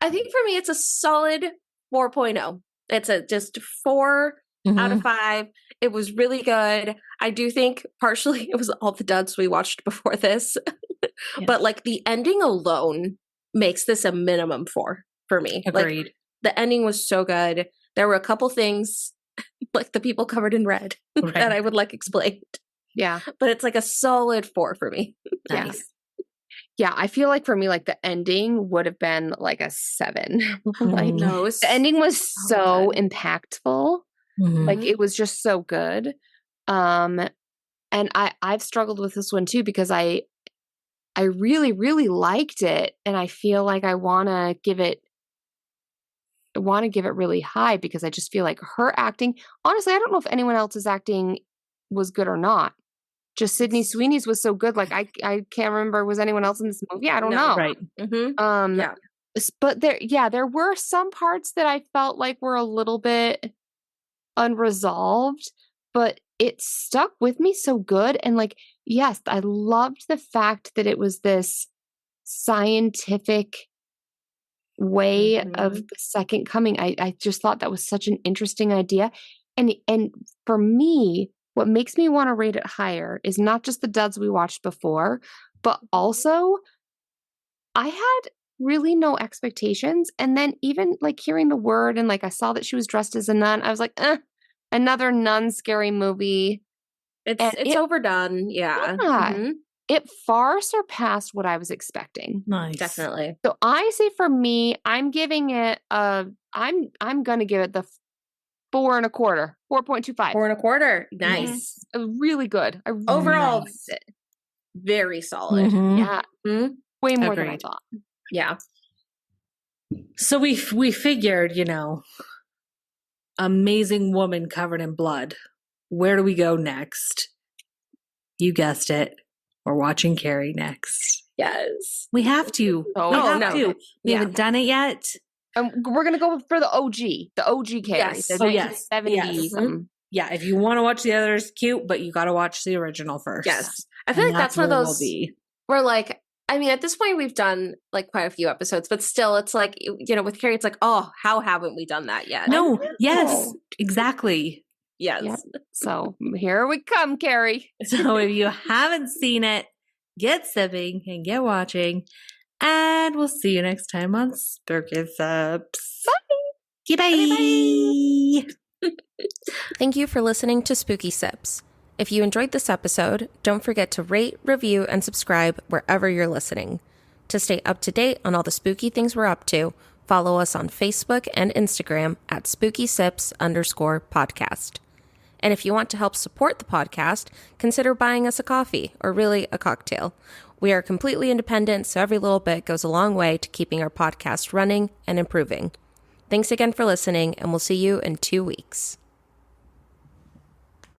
B: I think for me, it's a solid 4.0. It's a just 4 out of 5. It was really good. I do think partially it was all the duds we watched before this, but like the ending alone makes this a minimum 4 for me.
A: Agreed.
B: Like, the ending was so good. There were a couple things like the people covered in red that I would like explained.
C: Yeah.
B: But it's like a solid 4 for me.
A: Nice.
C: Yeah, I feel like for me, like the ending would have been like a 7. Like
B: the
C: ending was so impactful. Like it was just so good. And I've struggled with this one too because I really, really liked it. And I feel like I want to give it want to give it really high because I just feel like her acting, honestly, I don't know if anyone else's acting was good or not. Just Sydney Sweeney's was so good. Like I can't remember, was anyone else in this movie? I don't know.
A: Right.
B: Mm-hmm. Yeah.
C: But there were some parts that I felt like were a little bit unresolved, but it stuck with me so good. And like, yes, I loved the fact that it was this scientific way of the second coming. I just thought that was such an interesting idea. And for me, what makes me want to rate it higher is not just the duds we watched before, but also I had really no expectations. And then even like hearing the word and like I saw that she was dressed as a nun, I was like, another nun scary movie.
B: It's overdone. Yeah. Mm-hmm.
C: It far surpassed what I was expecting.
A: Nice.
B: Definitely.
C: So I say for me, I'm giving it I'm gonna give it the 4.25, 4.25.
B: 4.25. Nice.
C: Really good.
B: Overall, very solid.
C: Mm-hmm. Yeah. Mm-hmm. Way more than I thought.
B: Yeah.
A: So we figured, amazing woman covered in blood. Where do we go next? You guessed it. We're watching Carrie next.
B: Yes.
A: We have to. We haven't done it yet.
C: We're going to go for the OG. The OG Carrie.
B: Yes.
C: The 1970s.
A: Yes. Yeah, if you want to watch the others, cute, but you got to watch the original first.
B: Yes. I feel like that's one of those where like, I mean, at this point we've done like quite a few episodes, but still it's like, with Carrie, it's like, oh, how haven't we done that yet?
A: No. Yes, exactly.
B: Yes.
C: Yep. So here we come, Carrie.
A: So if you haven't seen it, get sipping and get watching. And we'll see you next time on Spooky Sips.
C: Bye.
A: Bye.
B: Thank you for listening to Spooky Sips. If you enjoyed this episode, don't forget to rate, review, and subscribe wherever you're listening. To stay up to date on all the spooky things we're up to, follow us on Facebook and Instagram at SpookySips_podcast. And if you want to help support the podcast, consider buying us a coffee, or really a cocktail. We are completely independent, so every little bit goes a long way to keeping our podcast running and improving. Thanks again for listening, and we'll see you in 2 weeks.